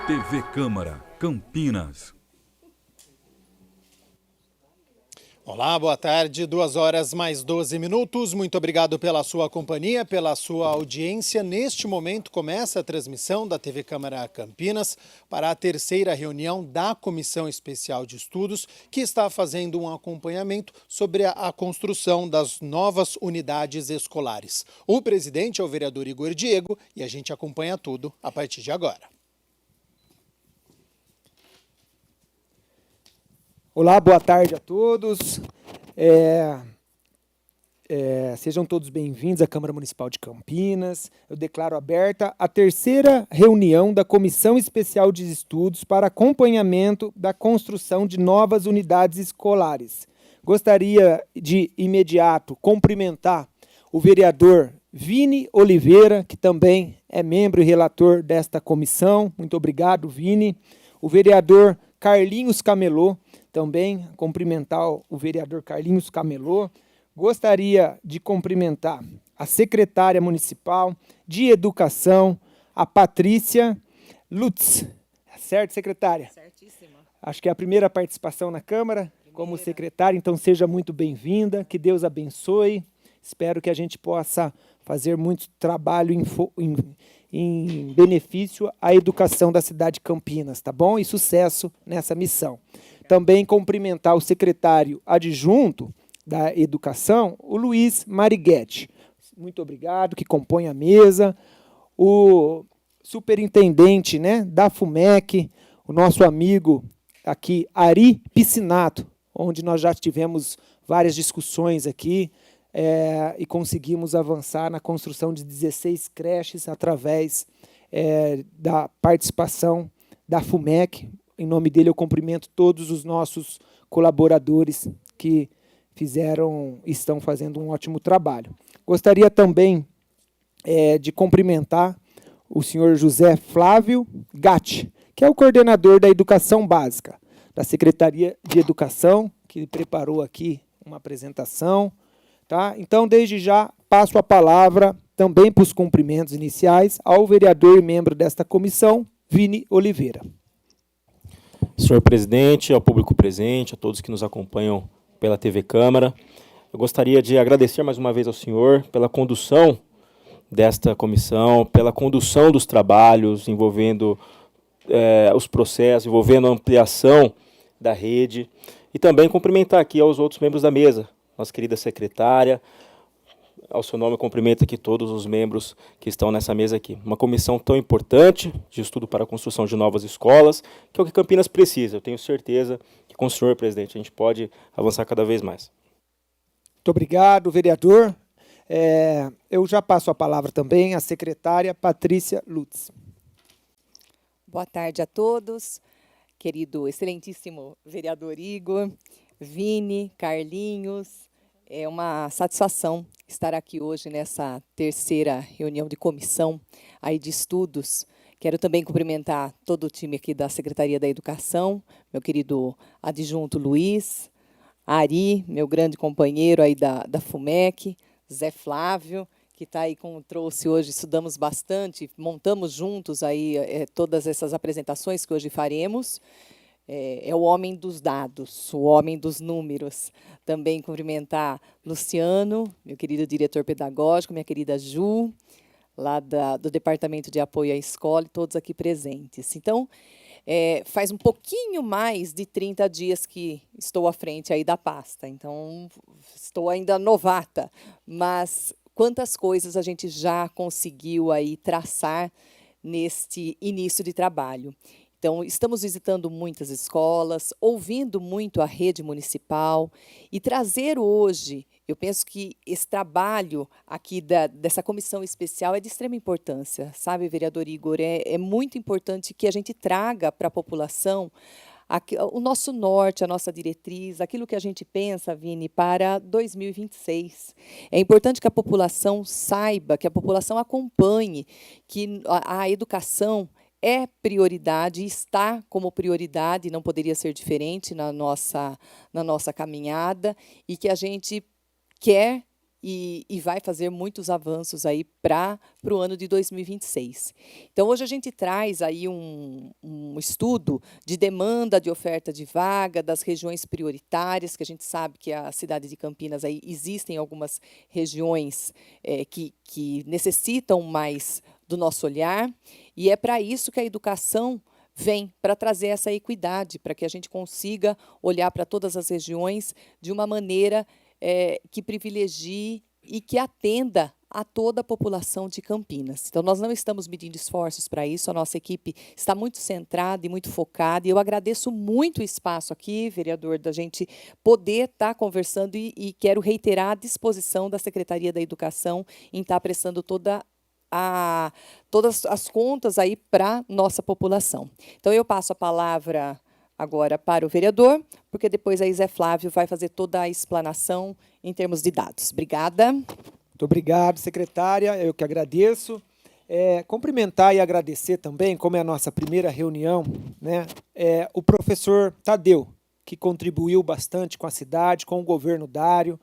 TV Câmara, Campinas. Olá, boa tarde, 2h mais 12. Muito obrigado pela sua companhia, pela sua audiência. Neste momento começa a transmissão da TV Câmara Campinas para a terceira reunião da Comissão Especial de Estudos, que está fazendo um acompanhamento sobre a construção das novas unidades escolares. O presidente é o vereador Igor Diego e a gente acompanha tudo a partir de agora. Olá, boa tarde a todos. Sejam todos bem-vindos à Câmara Municipal de Campinas. Eu declaro aberta a terceira reunião da Comissão Especial de Estudos para acompanhamento da construção de novas unidades escolares. Gostaria de imediato cumprimentar o vereador Vini Oliveira, que também é membro e relator desta comissão. Muito obrigado, Vini. O vereador Carlinhos Camelô, também cumprimentar o vereador Carlinhos Camelô. Gostaria de cumprimentar a secretária municipal de Educação, a Patrícia Lutz. Certo, secretária? Certíssima. Acho que é a primeira participação na Câmara como secretária, então seja muito bem-vinda, que Deus abençoe. Espero que a gente possa fazer muito trabalho em benefício à educação da cidade de Campinas, tá bom? E sucesso nessa missão. Também cumprimentar o secretário adjunto da Educação, o Luiz Mariguete. Muito obrigado, que compõe a mesa. O superintendente, né, da FUMEC, o nosso amigo aqui, Ari Piscinato, onde nós já tivemos várias discussões aqui e conseguimos avançar na construção de 16 creches através da participação da FUMEC. Em nome dele, eu cumprimento todos os nossos colaboradores que estão fazendo um ótimo trabalho. Gostaria também de cumprimentar o senhor José Flávio Gatti, que é o coordenador da Educação Básica, da Secretaria de Educação, que preparou aqui uma apresentação. Tá? Então, desde já, passo a palavra também para os cumprimentos iniciais ao vereador e membro desta comissão, Vini Oliveira. Senhor presidente, ao público presente, a todos que nos acompanham pela TV Câmara, eu gostaria de agradecer mais uma vez ao senhor pela condução desta comissão, pela condução dos trabalhos envolvendo os processos, envolvendo a ampliação da rede, e também cumprimentar aqui aos outros membros da mesa, nossa querida secretária. Ao seu nome, eu cumprimento aqui todos os membros que estão nessa mesa aqui. Uma comissão tão importante de estudo para a construção de novas escolas, que é o que Campinas precisa. Eu tenho certeza que com o senhor, presidente, a gente pode avançar cada vez mais. Muito obrigado, vereador. Eu já passo a palavra também à secretária Patrícia Lutz. Boa tarde a todos, querido, excelentíssimo vereador Igor, Vini, Carlinhos. É uma satisfação estar aqui hoje nessa terceira reunião de comissão aí de estudos. Quero também cumprimentar todo o time aqui da Secretaria da Educação, meu querido adjunto Luiz, Ari, meu grande companheiro aí da FUMEC, Zé Flávio, que está aí trouxe hoje, estudamos bastante, montamos juntos aí todas essas apresentações que hoje faremos. É o homem dos dados, o homem dos números. Também cumprimentar Luciano, meu querido diretor pedagógico, minha querida Ju, lá do Departamento de Apoio à Escola, e todos aqui presentes. Então, faz um pouquinho mais de 30 dias que estou à frente aí da pasta, então estou ainda novata, mas quantas coisas a gente já conseguiu aí traçar neste início de trabalho. Então, estamos visitando muitas escolas, ouvindo muito a rede municipal e trazer hoje, eu penso que esse trabalho aqui dessa comissão especial é de extrema importância, sabe, vereador Igor? É muito importante que a gente traga para a população o nosso norte, a nossa diretriz, aquilo que a gente pensa, Vini, para 2026. É importante que a população saiba, que a população acompanhe que a educação é prioridade, está como prioridade, não poderia ser diferente na nossa caminhada, e que a gente quer e vai fazer muitos avanços aí para o ano de 2026. Então, hoje a gente traz aí um estudo de demanda de oferta de vaga das regiões prioritárias, que a gente sabe que a cidade de Campinas aí existem algumas regiões que necessitam mais do nosso olhar, e é para isso que a educação vem, para trazer essa equidade, para que a gente consiga olhar para todas as regiões de uma maneira que privilegie e que atenda a toda a população de Campinas. Então, nós não estamos medindo esforços para isso, a nossa equipe está muito centrada e muito focada, e eu agradeço muito o espaço aqui, vereador, da gente poder estar conversando, e quero reiterar a disposição da Secretaria da Educação em estar prestando todas as contas aí para nossa população. Então, eu passo a palavra agora para o vereador, porque depois a Zé Flávio vai fazer toda a explanação em termos de dados. Obrigada. Muito obrigado, secretária. Eu que agradeço. Cumprimentar e agradecer também, como é a nossa primeira reunião, né, o professor Tadeu, que contribuiu bastante com a cidade, com o governo Dário,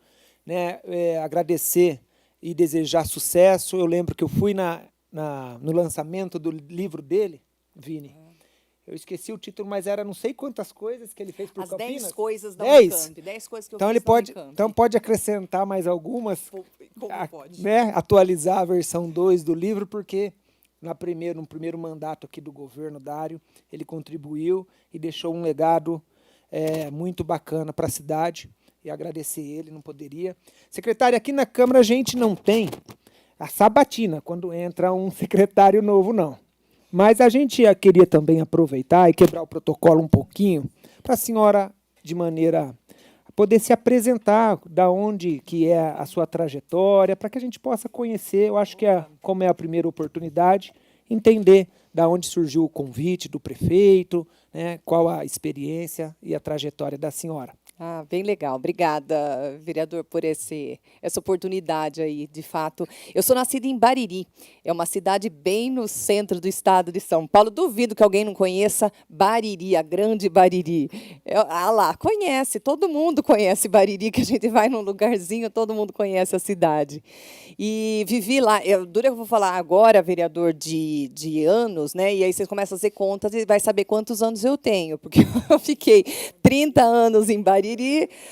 né, agradecer e desejar sucesso. Eu lembro que eu fui no lançamento do livro dele, Vini. Eu esqueci o título, mas era não sei quantas coisas que ele fez por Campinas. 10 coisas da 10? Unicamp. 10 coisas que eu Então fiz ele pode, na Unicamp. então pode acrescentar mais algumas, Como pode? né, atualizar a versão 2 do livro, porque no primeiro mandato aqui do governo Dário, ele contribuiu e deixou um legado muito bacana para a cidade, e agradecer ele, não poderia. Secretário, aqui na Câmara a gente não tem a sabatina quando entra um secretário novo, não. Mas a gente queria também aproveitar e quebrar o protocolo um pouquinho para a senhora, de maneira a poder se apresentar, da onde que é a sua trajetória, para que a gente possa conhecer. Eu acho que, como é a primeira oportunidade, entender da onde surgiu o convite do prefeito, né, qual a experiência e a trajetória da senhora. Bem legal. Obrigada, vereador, por essa oportunidade aí, de fato. Eu sou nascida em Bariri, é uma cidade bem no centro do estado de São Paulo. Duvido que alguém não conheça Bariri, a grande Bariri. Lá, conhece, todo mundo conhece Bariri, que a gente vai num lugarzinho, todo mundo conhece a cidade. E vivi lá, eu vou falar agora, vereador, de anos, né? E aí vocês começam a fazer contas e vai saber quantos anos eu tenho, porque eu fiquei 30 anos em Bariri.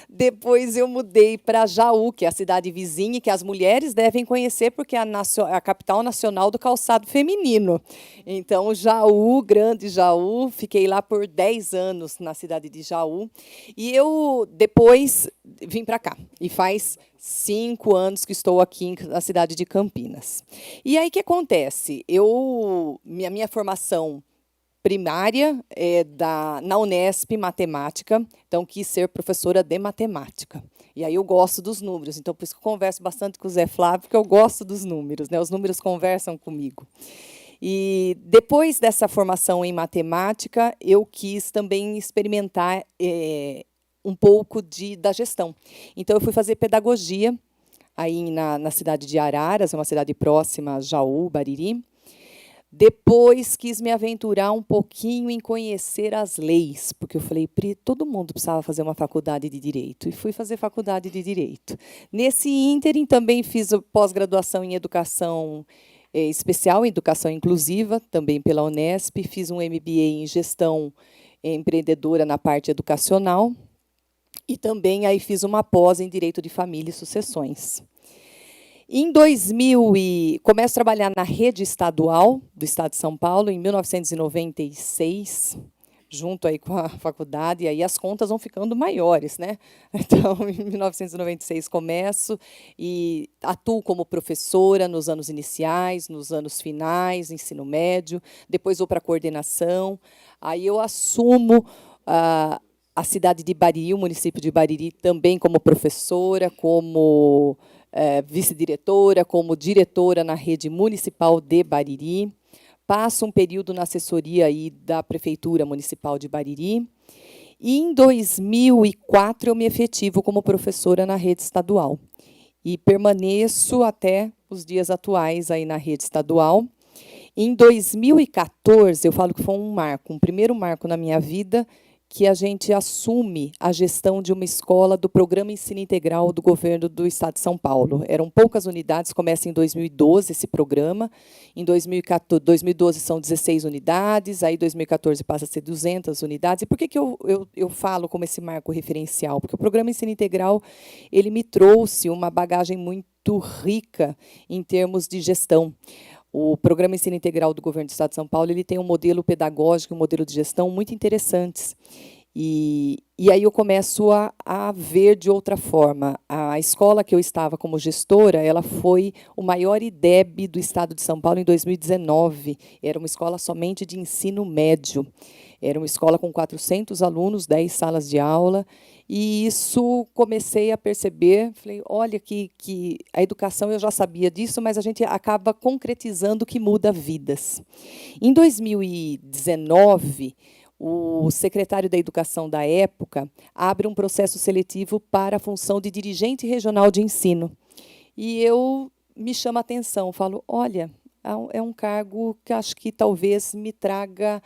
Depois eu mudei para Jaú, que é a cidade vizinha, que as mulheres devem conhecer, porque é a capital nacional do calçado feminino. Então, Jaú, grande Jaú, fiquei lá por 10 anos na cidade de Jaú. E eu depois vim para cá, e faz 5 anos que estou aqui na cidade de Campinas. E aí, o que acontece? Minha formação primária na Unesp, matemática, então quis ser professora de matemática. E aí eu gosto dos números, então por isso que eu converso bastante com o Zé Flávio, porque eu gosto dos números, né? Os números conversam comigo. E depois dessa formação em matemática, eu quis também experimentar um pouco da gestão. Então eu fui fazer pedagogia aí na cidade de Araras, é uma cidade próxima a Jaú, Bariri. Depois quis me aventurar um pouquinho em conhecer as leis, porque eu falei, todo mundo precisava fazer uma faculdade de Direito, e fui fazer faculdade de Direito. Nesse ínterim, também fiz pós-graduação em Educação Especial, em Educação Inclusiva, também pela Unesp, fiz um MBA em Gestão Empreendedora na parte educacional, e também aí fiz uma pós em Direito de Família e Sucessões. Em 2000, começo a trabalhar na rede estadual do Estado de São Paulo, em 1996, junto aí com a faculdade, e aí as contas vão ficando maiores, né? Então, em 1996 começo e atuo como professora nos anos iniciais, nos anos finais, ensino médio, depois vou para a coordenação, aí eu assumo a cidade de Bariri, o município de Bariri, também como professora, como vice-diretora, como diretora na rede municipal de Bariri. Passo um período na assessoria aí da Prefeitura Municipal de Bariri. E, em 2004, eu me efetivo como professora na rede estadual. E permaneço até os dias atuais aí na rede estadual. Em 2014, eu falo que foi um primeiro marco na minha vida, que a gente assume a gestão de uma escola do Programa Ensino Integral do governo do Estado de São Paulo. Eram poucas unidades, começa em 2012 esse programa, em 2012 são 16 unidades, aí 2014 passa a ser 200 unidades. E por que eu falo como esse marco referencial? Porque o Programa Ensino Integral ele me trouxe uma bagagem muito rica em termos de gestão. O Programa Ensino Integral do Governo do Estado de São Paulo ele tem um modelo pedagógico, um modelo de gestão muito interessantes. E aí eu começo a ver de outra forma. A escola que eu estava como gestora, ela foi o maior IDEB do Estado de São Paulo em 2019. Era uma escola somente de ensino médio. Era uma escola com 400 alunos, 10 salas de aula. E isso comecei a perceber, falei, olha que a educação eu já sabia disso, mas a gente acaba concretizando que muda vidas. Em 2019, o secretário da Educação da época abre um processo seletivo para a função de dirigente regional de ensino. E eu me chama a atenção, falo, olha, é um cargo que acho que talvez me traga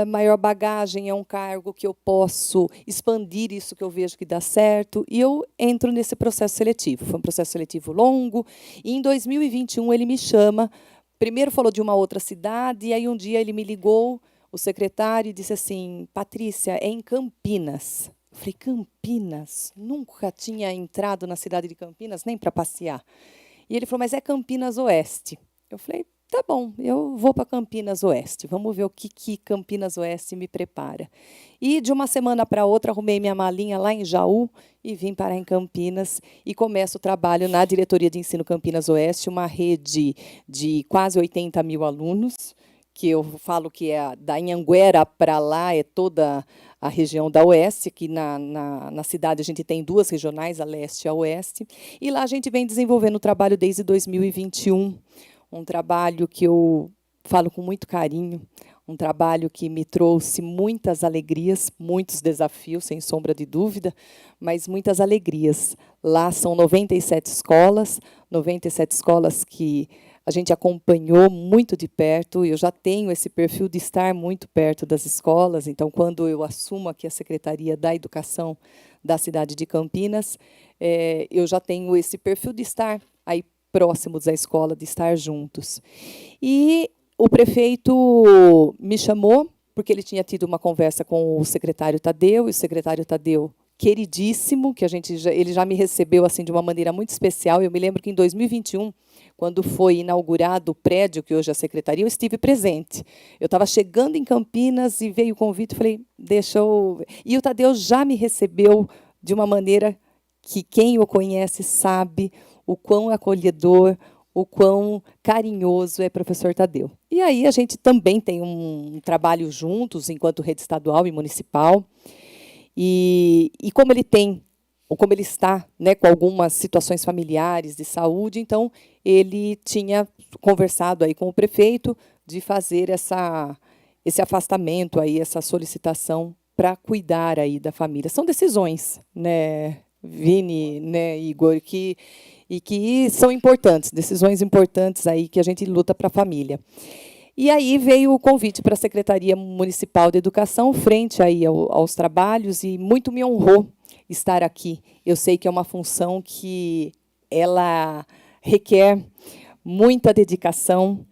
maior bagagem, é um cargo que eu posso expandir isso que eu vejo que dá certo, e eu entro nesse processo seletivo. Foi um processo seletivo longo, e em 2021 ele me chama, primeiro falou de uma outra cidade, e aí um dia ele me ligou, o secretário, e disse assim, Patrícia, é em Campinas. Eu falei, Campinas? Nunca tinha entrado na cidade de Campinas, nem para passear. E ele falou, mas é Campinas Oeste. Eu falei, tá bom, eu vou para Campinas Oeste. Vamos ver o que Campinas Oeste me prepara. E, de uma semana para outra, arrumei minha malinha lá em Jaú e vim parar em Campinas e começo o trabalho na Diretoria de Ensino Campinas Oeste, uma rede de quase 80 mil alunos, que eu falo que é da Anhanguera para lá, é toda a região da Oeste, que na cidade a gente tem 2 regionais, a Leste e a Oeste. E lá a gente vem desenvolvendo o trabalho desde 2021, um trabalho que eu falo com muito carinho, um trabalho que me trouxe muitas alegrias, muitos desafios, sem sombra de dúvida, mas muitas alegrias. Lá são 97 escolas que a gente acompanhou muito de perto. Eu já tenho esse perfil de estar muito perto das escolas, então, quando eu assumo aqui a Secretaria da Educação da cidade de Campinas, eu já tenho esse perfil de estar aí próximos da escola, de estar juntos. E o prefeito me chamou, porque ele tinha tido uma conversa com o secretário Tadeu, e o secretário Tadeu, queridíssimo, que ele já me recebeu assim de uma maneira muito especial. Eu me lembro que em 2021, quando foi inaugurado o prédio, que hoje é a secretaria, eu estive presente. Eu estava chegando em Campinas e veio o convite, falei, deixa eu... E o Tadeu já me recebeu de uma maneira que quem o conhece sabe o quão acolhedor, o quão carinhoso é professor Tadeu. E aí a gente também tem um trabalho juntos, enquanto rede estadual e municipal, e como ele tem, ou como ele está, né, com algumas situações familiares de saúde, então ele tinha conversado aí com o prefeito de fazer esse afastamento, aí, essa solicitação para cuidar aí da família. São decisões, né, Vini, né, Igor, que são importantes, decisões importantes aí que a gente luta para a família. E aí veio o convite para a Secretaria Municipal de Educação, frente aí aos trabalhos, e muito me honrou estar aqui. Eu sei que é uma função que ela requer muita dedicação,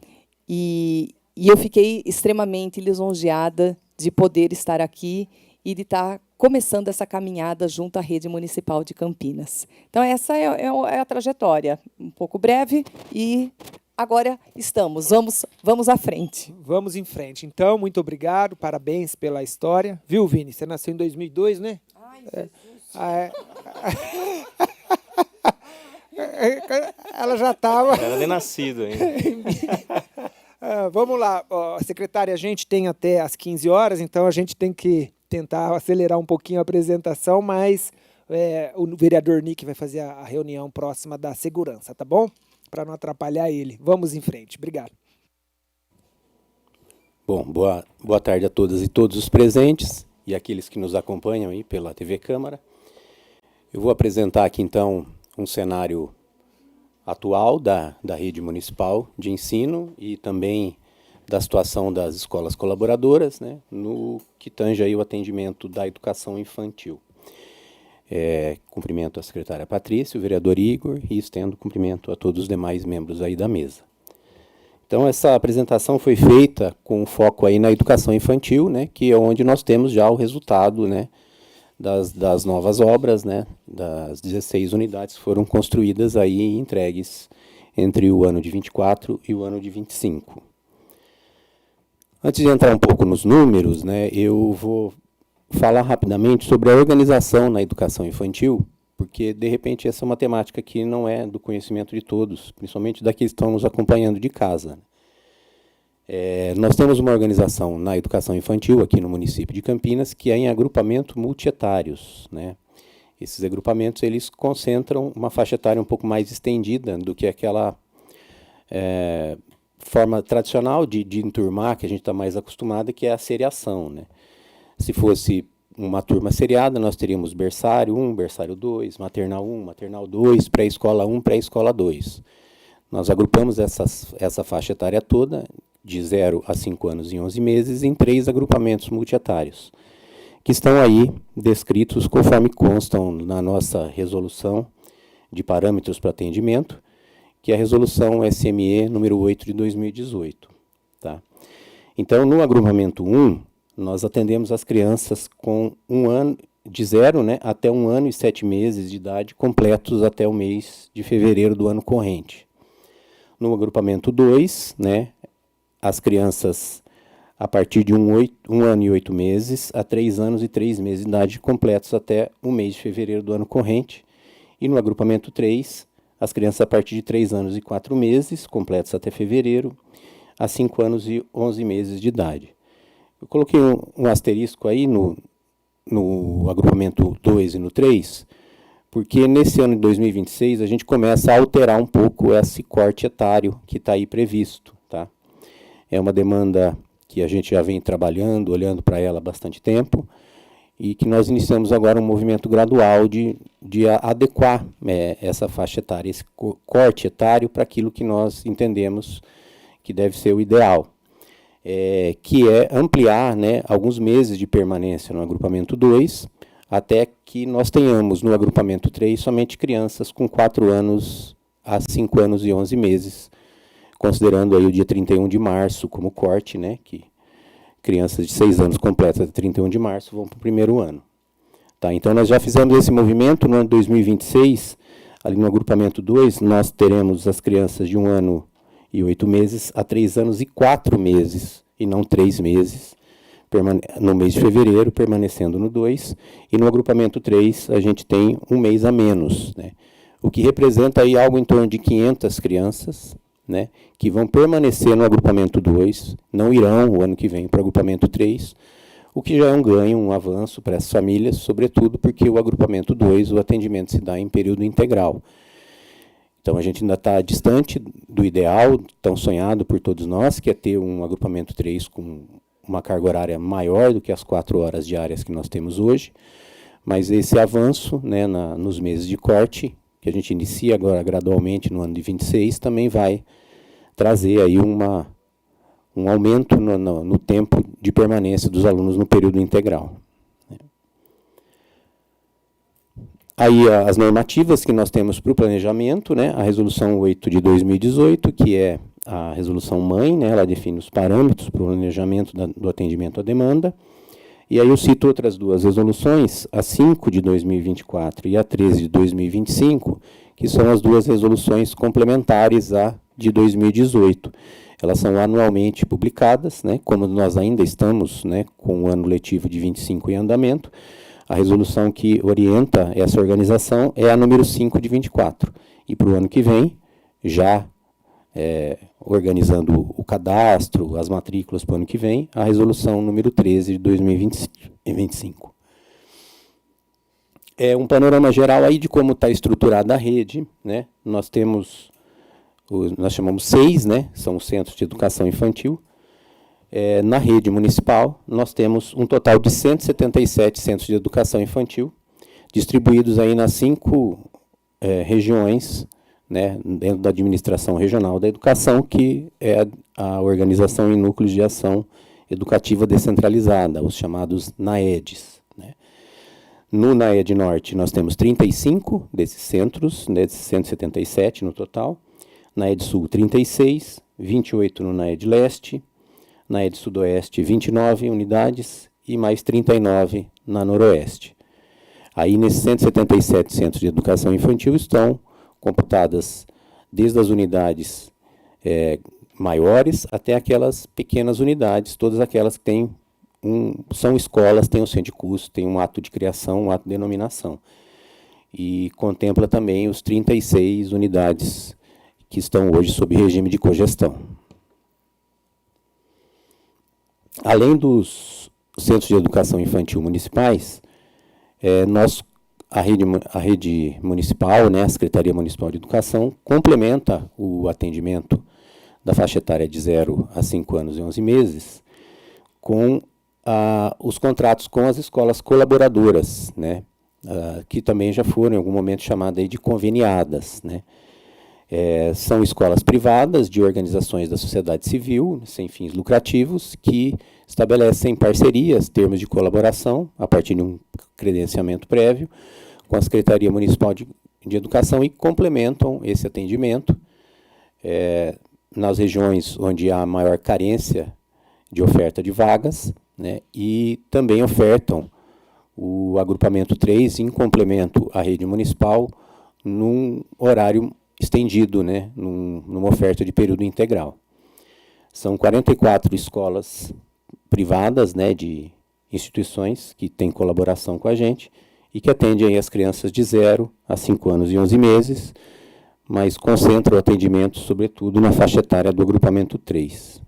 e eu fiquei extremamente lisonjeada de poder estar aqui e de estar começando essa caminhada junto à Rede Municipal de Campinas. Então, essa é a trajetória, um pouco breve, e agora vamos à frente. Vamos em frente. Então, muito obrigado, parabéns pela história. Viu, Vini? Você nasceu em 2002, né? Ai, Jesus. Ela já estava... Era nem nascido ainda. Vamos lá, secretária, a gente tem até às 15 horas, então a gente tem que tentar acelerar um pouquinho a apresentação, mas o vereador Nick vai fazer a reunião próxima da segurança, tá bom? Para não atrapalhar ele. Vamos em frente. Obrigado. Bom, boa tarde a todas e todos os presentes e aqueles que nos acompanham aí pela TV Câmara. Eu vou apresentar aqui, então, um cenário atual da rede municipal de ensino e também da situação das escolas colaboradoras, né, no que tange aí o atendimento da educação infantil. Cumprimento a secretária Patrícia, o vereador Igor, e estendo cumprimento a todos os demais membros aí da mesa. Então, essa apresentação foi feita com foco aí na educação infantil, né, que é onde nós temos já o resultado, né, das novas obras, né, das 16 unidades que foram construídas aí e entregues entre o ano de 24 e o ano de 25. Antes de entrar um pouco nos números, né, eu vou falar rapidamente sobre a organização na educação infantil, porque, de repente, essa é uma temática que não é do conhecimento de todos, principalmente daqueles que estão nos acompanhando de casa. Nós temos uma organização na educação infantil, aqui no município de Campinas, que é em agrupamento multietários, né? Esses agrupamentos, eles concentram uma faixa etária um pouco mais estendida do que aquela forma tradicional de enturmar, que a gente está mais acostumado, que é a seriação, né? Se fosse uma turma seriada, nós teríamos berçário 1, berçário 2, maternal 1, maternal 2, pré-escola 1, pré-escola 2. Nós agrupamos essa faixa etária toda, de 0 a 5 anos e 11 meses, em 3 agrupamentos multietários, que estão aí descritos conforme constam na nossa resolução de parâmetros para atendimento, que é a resolução SME número 8 de 2018. Tá? Então, no agrupamento 1, nós atendemos as crianças com 1 ano, de 0, né, até 1 ano e 7 meses de idade, completos até o mês de fevereiro do ano corrente. No agrupamento 2, né, as crianças a partir de 1 ano e 8 meses a 3 anos e 3 meses de idade, completos até o mês de fevereiro do ano corrente. E no agrupamento 3, as crianças a partir de 3 anos e 4 meses, completos até fevereiro, a 5 anos e 11 meses de idade. Eu coloquei um asterisco aí no agrupamento 2 e no 3, porque nesse ano de 2026 a gente começa a alterar um pouco esse corte etário que está aí previsto. Tá? É uma demanda que a gente já vem trabalhando, olhando para ela há bastante tempo, e que nós iniciamos agora um movimento gradual de adequar essa faixa etária, esse corte etário para aquilo que nós entendemos que deve ser o ideal, que é ampliar, né, alguns meses de permanência no agrupamento 2, até que nós tenhamos no agrupamento 3 somente crianças com 4 anos a 5 anos e 11 meses, considerando aí o dia 31 de março como corte, né, que crianças de 6 anos completas até 31 de março vão para o primeiro ano. Tá, então, nós já fizemos esse movimento no ano de 2026, ali no agrupamento 2, nós teremos as crianças de 1 ano e 8 meses a 3 anos e 4 meses, e não 3 meses, no mês de fevereiro, permanecendo no 2, e no agrupamento 3 a gente tem 1 mês a menos, né, o que representa aí algo em torno de 500 crianças, né, que vão permanecer no agrupamento 2, não irão o ano que vem para o agrupamento 3, o que já é um ganho, um avanço para essas famílias, sobretudo porque o agrupamento 2, o atendimento se dá em período integral. Então, a gente ainda está distante do ideal, tão sonhado por todos nós, que é ter um agrupamento 3 com uma carga horária maior do que as 4 horas diárias que nós temos hoje, mas esse avanço, né, nos meses de corte, que a gente inicia agora gradualmente no ano de 26, também vai trazer aí um aumento no tempo de permanência dos alunos no período integral. Aí as normativas que nós temos para o planejamento, né, a resolução 8 de 2018, que é a resolução mãe, né, ela define os parâmetros para o planejamento do atendimento à demanda. E aí eu cito outras 2 resoluções, a 5 de 2024 e a 13 de 2025, que são as 2 resoluções complementares à de 2018. Elas são anualmente publicadas, né, como nós ainda estamos, né, com o ano letivo de 25 em andamento. A resolução que orienta essa organização é a número 5 de 24. E para o ano que vem, já organizando o cadastro, as matrículas para o ano que vem, a resolução número 13 de 2025. É um panorama geral aí de como está estruturada a rede, né? Nós temos, nós chamamos 6, né? São os centros de educação infantil. Na rede municipal, nós temos um total de 177 centros de educação infantil, distribuídos aí nas 5 regiões né, dentro da Administração Regional da Educação, que é a organização em núcleos de ação educativa descentralizada, os chamados NAEDs. Né. No NAED Norte, nós temos 35 desses centros, né, 177 no total. NAED Sul, 36, 28 no NAED Leste, NAED Sudoeste, 29 unidades e mais 39 na Noroeste. Aí, nesses 177 centros de educação infantil, estão computadas desde as unidades maiores até aquelas pequenas unidades, todas aquelas que têm são escolas, têm um centro de curso, têm um ato de criação, um ato de denominação. E contempla também os 36 unidades que estão hoje sob regime de cogestão. Além dos centros de educação infantil municipais, a rede municipal, né, a Secretaria Municipal de Educação, complementa o atendimento da faixa etária de 0 a 5 anos e 11 meses com os contratos com as escolas colaboradoras, né, que também já foram em algum momento chamadas aí de conveniadas. Né. São escolas privadas de organizações da sociedade civil, sem fins lucrativos, que estabelecem parcerias, termos de colaboração, a partir de um credenciamento prévio, com a Secretaria Municipal de Educação e complementam esse atendimento nas regiões onde há maior carência de oferta de vagas, né, e também ofertam o agrupamento 3 em complemento à rede municipal num horário estendido, né, numa oferta de período integral. São 44 escolas privadas, né, de instituições que têm colaboração com a gente e que atendem aí as crianças de 0 a 5 anos e 11 meses, mas concentram o atendimento, sobretudo, na faixa etária do agrupamento 3.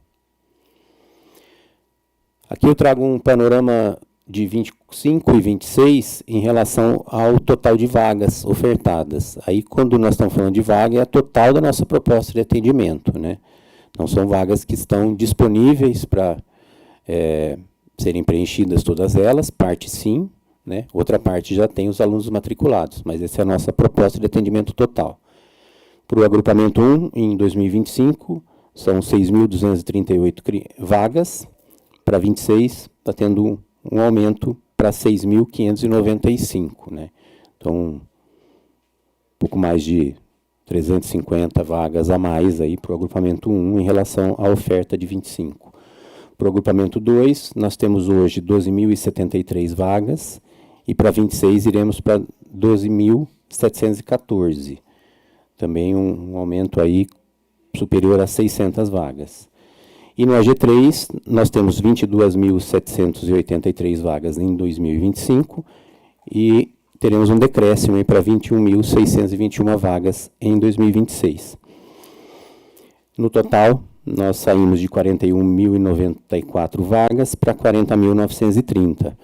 Aqui eu trago um panorama de 25 e 26 em relação ao total de vagas ofertadas. Aí, quando nós estamos falando de vaga, é a total da nossa proposta de atendimento, né? Não são vagas que estão disponíveis para serem preenchidas todas elas, parte sim, né? Outra parte já tem os alunos matriculados, mas essa é a nossa proposta de atendimento total. Para o agrupamento 1, em 2025, são 6.238 vagas, para 26 está tendo um aumento para 6.595, né? Então, um pouco mais de 350 vagas a mais aí para o agrupamento 1 em relação à oferta de 25. Para o agrupamento 2, nós temos hoje 12.073 vagas e para 26 iremos para 12.714. Também um aumento aí superior a 600 vagas. E no AG3, nós temos 22.783 vagas em 2025 e teremos um decréscimo para 21.621 vagas em 2026. No total, nós saímos de 41.094 vagas para 40.930.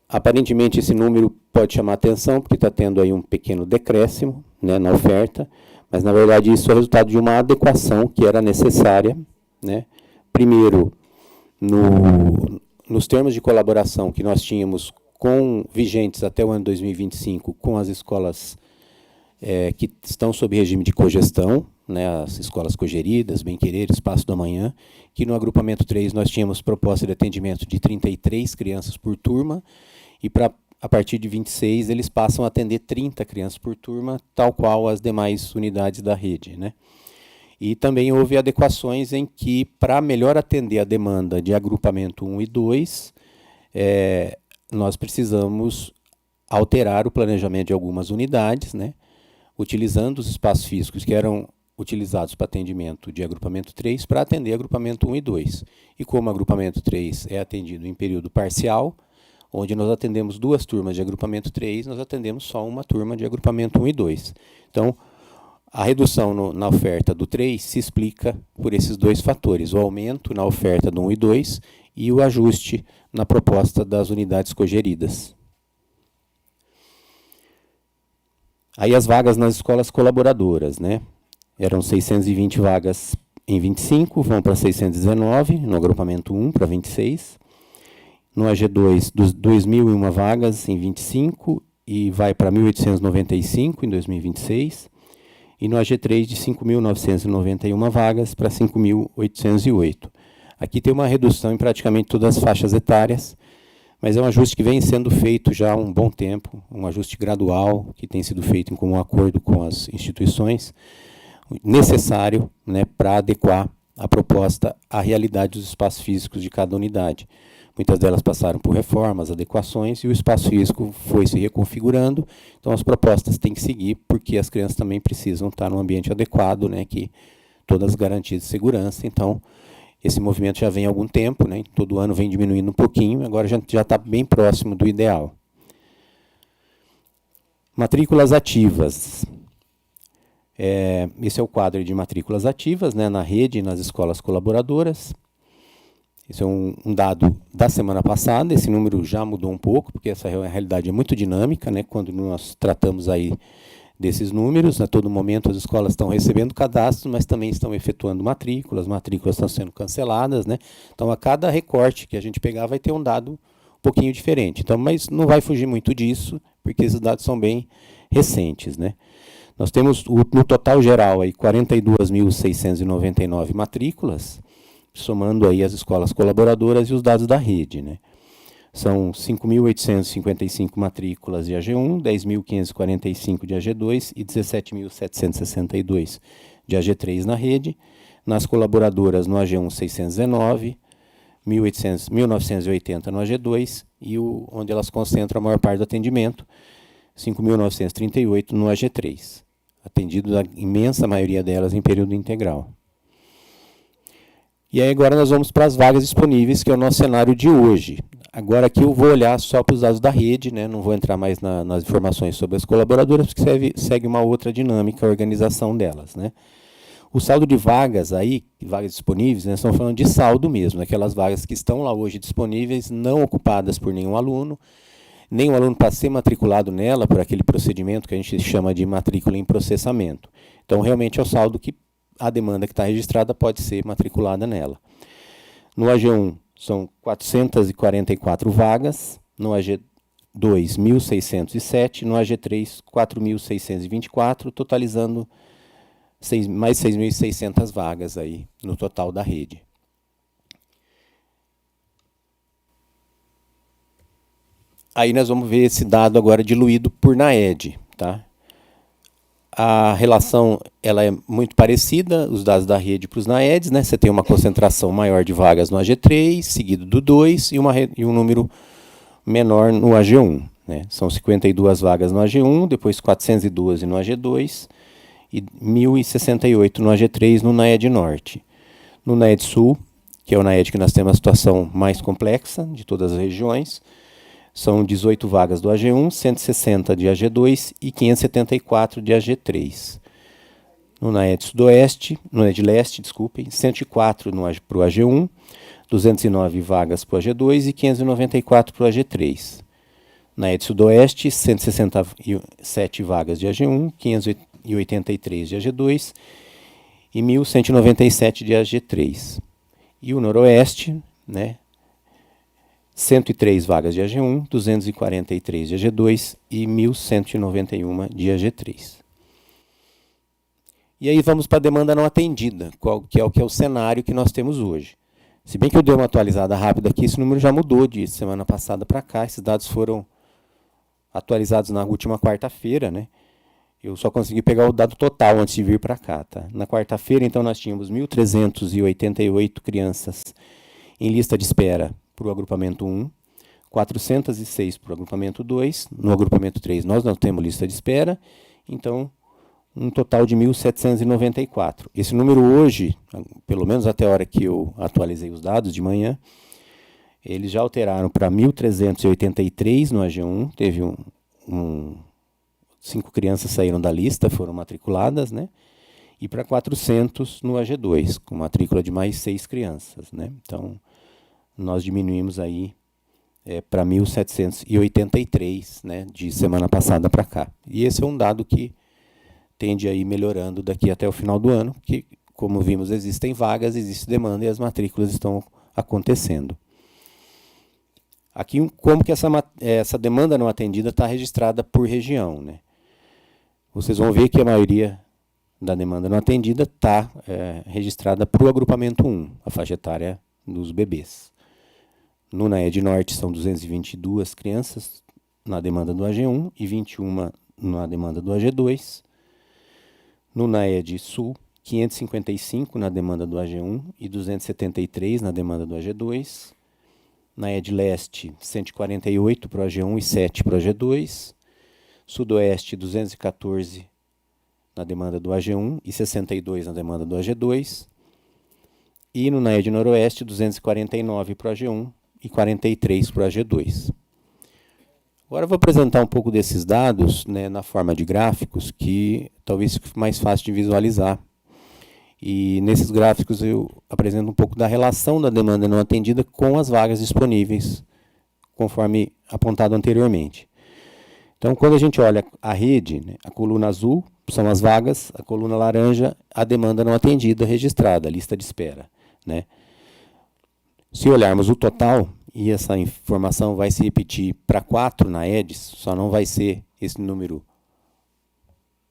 Aparentemente, esse número pode chamar atenção, porque está tendo aí um pequeno decréscimo, né, na oferta, mas, na verdade, isso é resultado de uma adequação que era necessária, né? Primeiro, nos termos de colaboração que nós tínhamos vigentes até o ano 2025 com as escolas que estão sob regime de cogestão, né, as escolas cogeridas, Bem-Querer, Espaço do Amanhã, que no agrupamento 3 nós tínhamos proposta de atendimento de 33 crianças por turma, e a partir de 26 eles passam a atender 30 crianças por turma, tal qual as demais unidades da rede, né? E também houve adequações em que, para melhor atender a demanda de agrupamento 1 e 2, nós precisamos alterar o planejamento de algumas unidades, né, utilizando os espaços físicos que eram utilizados para atendimento de agrupamento 3 para atender agrupamento 1 e 2. E como agrupamento 3 é atendido em período parcial, onde nós atendemos 2 turmas de agrupamento 3, nós atendemos só uma turma de agrupamento 1 e 2. Então, a redução na oferta do 3 se explica por esses 2 fatores, o aumento na oferta do 1 e 2 e o ajuste na proposta das unidades cogeridas. Aí as vagas nas escolas colaboradoras, né? Eram 620 vagas em 25, vão para 619, no agrupamento 1 para 26. No AG2, 2.001 vagas em 25 e vai para 1.895 em 2026. e no AG3 de 5.991 vagas para 5.808. Aqui tem uma redução em praticamente todas as faixas etárias, mas é um ajuste que vem sendo feito já há um bom tempo, um ajuste gradual que tem sido feito em comum acordo com as instituições, necessário, né, para adequar a proposta à realidade dos espaços físicos de cada unidade. Muitas delas passaram por reformas, adequações, e o espaço físico foi se reconfigurando, então as propostas têm que seguir, porque as crianças também precisam estar num ambiente adequado, né, que todas as garantias de segurança. Então, esse movimento já vem há algum tempo, né, todo ano vem diminuindo um pouquinho, agora já está bem próximo do ideal. Matrículas ativas. Esse é o quadro de matrículas ativas, né, na rede e nas escolas colaboradoras. Esse é um dado da semana passada, esse número já mudou um pouco, porque essa realidade é muito dinâmica, né, quando nós tratamos aí desses números. A todo momento as escolas estão recebendo cadastros, mas também estão efetuando matrículas estão sendo canceladas, né? Então, a cada recorte que a gente pegar vai ter um dado um pouquinho diferente. Então, mas não vai fugir muito disso, porque esses dados são bem recentes, né? Nós temos, no total geral, aí 42.699 matrículas, somando aí as escolas colaboradoras e os dados da rede, né? São 5.855 matrículas de AG1, 10.545 de AG2 e 17.762 de AG3 na rede. Nas colaboradoras, no AG1, 619, 1.980 no AG2 e onde elas concentram a maior parte do atendimento, 5.938 no AG3. Atendido a imensa maioria delas em período integral. E aí agora nós vamos para as vagas disponíveis, que é o nosso cenário de hoje. Agora aqui eu vou olhar só para os dados da rede, né? Não vou entrar mais nas informações sobre as colaboradoras, porque segue uma outra dinâmica, a organização delas, né? O saldo de vagas aí, vagas disponíveis, né? Estamos falando de saldo mesmo, aquelas vagas que estão lá hoje disponíveis, não ocupadas por nenhum aluno para ser matriculado nela, por aquele procedimento que a gente chama de matrícula em processamento. Então, realmente é o saldo que a demanda que está registrada pode ser matriculada nela. No AG1 são 444 vagas, no AG2 1.607, no AG3 4.624, totalizando mais 6.600 vagas aí no total da rede. Aí nós vamos ver esse dado agora diluído por NAED, tá? A relação ela é muito parecida, os dados da rede para os NAEDs, né? Você tem uma concentração maior de vagas no AG3, seguido do 2, e um número menor no AG1. Né? São 52 vagas no AG1, depois 412 no AG2 e 1.068 no AG3 no NAED Norte. No NAED Sul, que é o NAED que nós temos a situação mais complexa de todas as regiões, são 18 vagas do AG1, 160 de AG2 e 574 de AG3. No NAED Sudoeste, no NAED Leste, desculpem, 104 para o AG1, 209 vagas para o AG2 e 594 para o AG3. Na NAED Sudoeste, 167 vagas de AG1, 583 de AG2 e 1.197 de AG3. E o Noroeste, né? 103 vagas de AG1, 243 de AG2 e 1.191 de AG3. E aí vamos para a demanda não atendida, que é o cenário que nós temos hoje. Se bem que eu dei uma atualizada rápida aqui, esse número já mudou de semana passada para cá, esses dados foram atualizados na última quarta-feira, né? Eu só consegui pegar o dado total antes de vir para cá, tá? Na quarta-feira, então, nós tínhamos 1.388 crianças em lista de espera para o agrupamento 1, 406 para o agrupamento 2, no agrupamento 3 nós não temos lista de espera, então um total de 1.794. Esse número hoje, pelo menos até a hora que eu atualizei os dados de manhã, eles já alteraram para 1.383 no AG1, teve 5 crianças saíram da lista, foram matriculadas, né? E para 400 no AG2, com matrícula de mais 6 crianças, né? Então, nós diminuímos aí para 1.783, né, de semana passada para cá. E esse é um dado que tende a ir melhorando daqui até o final do ano, que, como vimos, existem vagas, existe demanda e as matrículas estão acontecendo. Aqui, como que essa demanda não atendida está registrada por região, né? Vocês vão ver que a maioria da demanda não atendida está registrada para o agrupamento 1, a faixa etária dos bebês. No NAED Norte são 222 crianças na demanda do AG1 e 21 na demanda do AG2. No NAED Sul, 555 na demanda do AG1 e 273 na demanda do AG2. NAED Leste, 148 para o AG1 e 7 para o AG2. Sudoeste, 214 na demanda do AG1 e 62 na demanda do AG2. E no NAED Noroeste, 249 para o AG1 e 43 para o AG2. Agora eu vou apresentar um pouco desses dados, né, na forma de gráficos, que talvez fique mais fácil de visualizar. E nesses gráficos eu apresento um pouco da relação da demanda não atendida com as vagas disponíveis, conforme apontado anteriormente. Então, quando a gente olha a rede, né, a coluna azul são as vagas, a coluna laranja, a demanda não atendida registrada, a lista de espera, né? Se olharmos o total, e essa informação vai se repetir para 4 NAEDs, só não vai ser esse número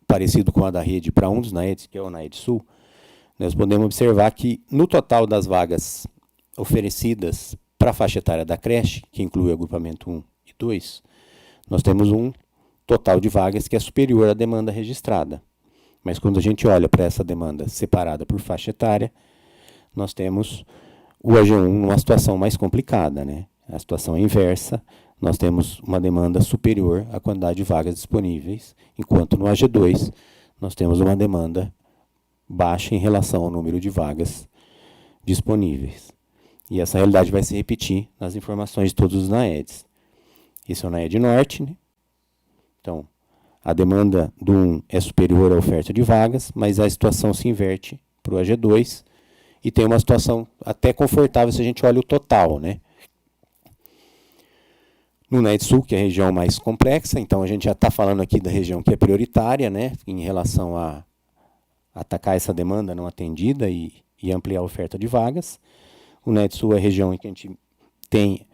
parecido com a da rede para um dos NAEDs, que é o NAED Sul, nós podemos observar que no total das vagas oferecidas para a faixa etária da creche, que inclui o agrupamento 1 e 2, nós temos um total de vagas que é superior à demanda registrada. Mas quando a gente olha para essa demanda separada por faixa etária, nós temos o AG1 numa situação mais complicada, né? A situação é inversa, nós temos uma demanda superior à quantidade de vagas disponíveis, enquanto no AG2 nós temos uma demanda baixa em relação ao número de vagas disponíveis. E essa realidade vai se repetir nas informações de todos os NAEDs. Esse é o NAED Norte, né? Então, a demanda do 1 é superior à oferta de vagas, mas a situação se inverte para o AG2 e tem uma situação até confortável se a gente olha o total, né? No NAED Sul, que é a região mais complexa, então a gente já está falando aqui da região que é prioritária, né, em relação a atacar essa demanda não atendida e ampliar a oferta de vagas. O NAED Sul é a região em que a gente tem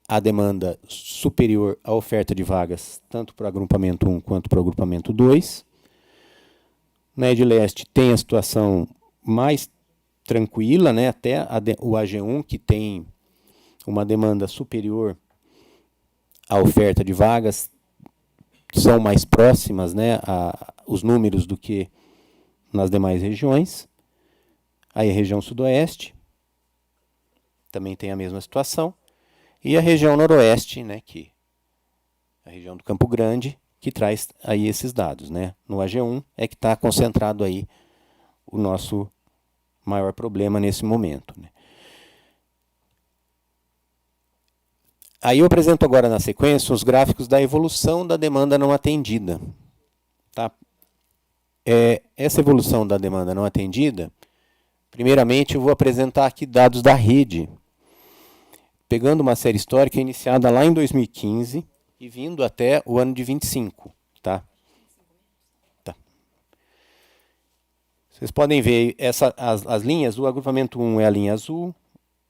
a demanda superior à oferta de vagas, tanto para o agrupamento 1 quanto para o agrupamento 2. O NAED Leste tem a situação mais tranquila, né, até o AG1, que tem uma demanda superior à oferta de vagas, são mais próximas, né, os números do que nas demais regiões. Aí a região Sudoeste também tem a mesma situação. E a região Noroeste, né, que a região do Campo Grande, que traz aí esses dados, né? No AG1 é que está concentrado aí o nosso maior problema nesse momento, né? Aí eu apresento agora na sequência os gráficos da evolução da demanda não atendida. Tá? Essa evolução da demanda não atendida, primeiramente eu vou apresentar aqui dados da rede, pegando uma série histórica iniciada lá em 2015 e vindo até o ano de 25. Tá? Tá. Vocês podem ver as linhas, o agrupamento 1 é a linha azul,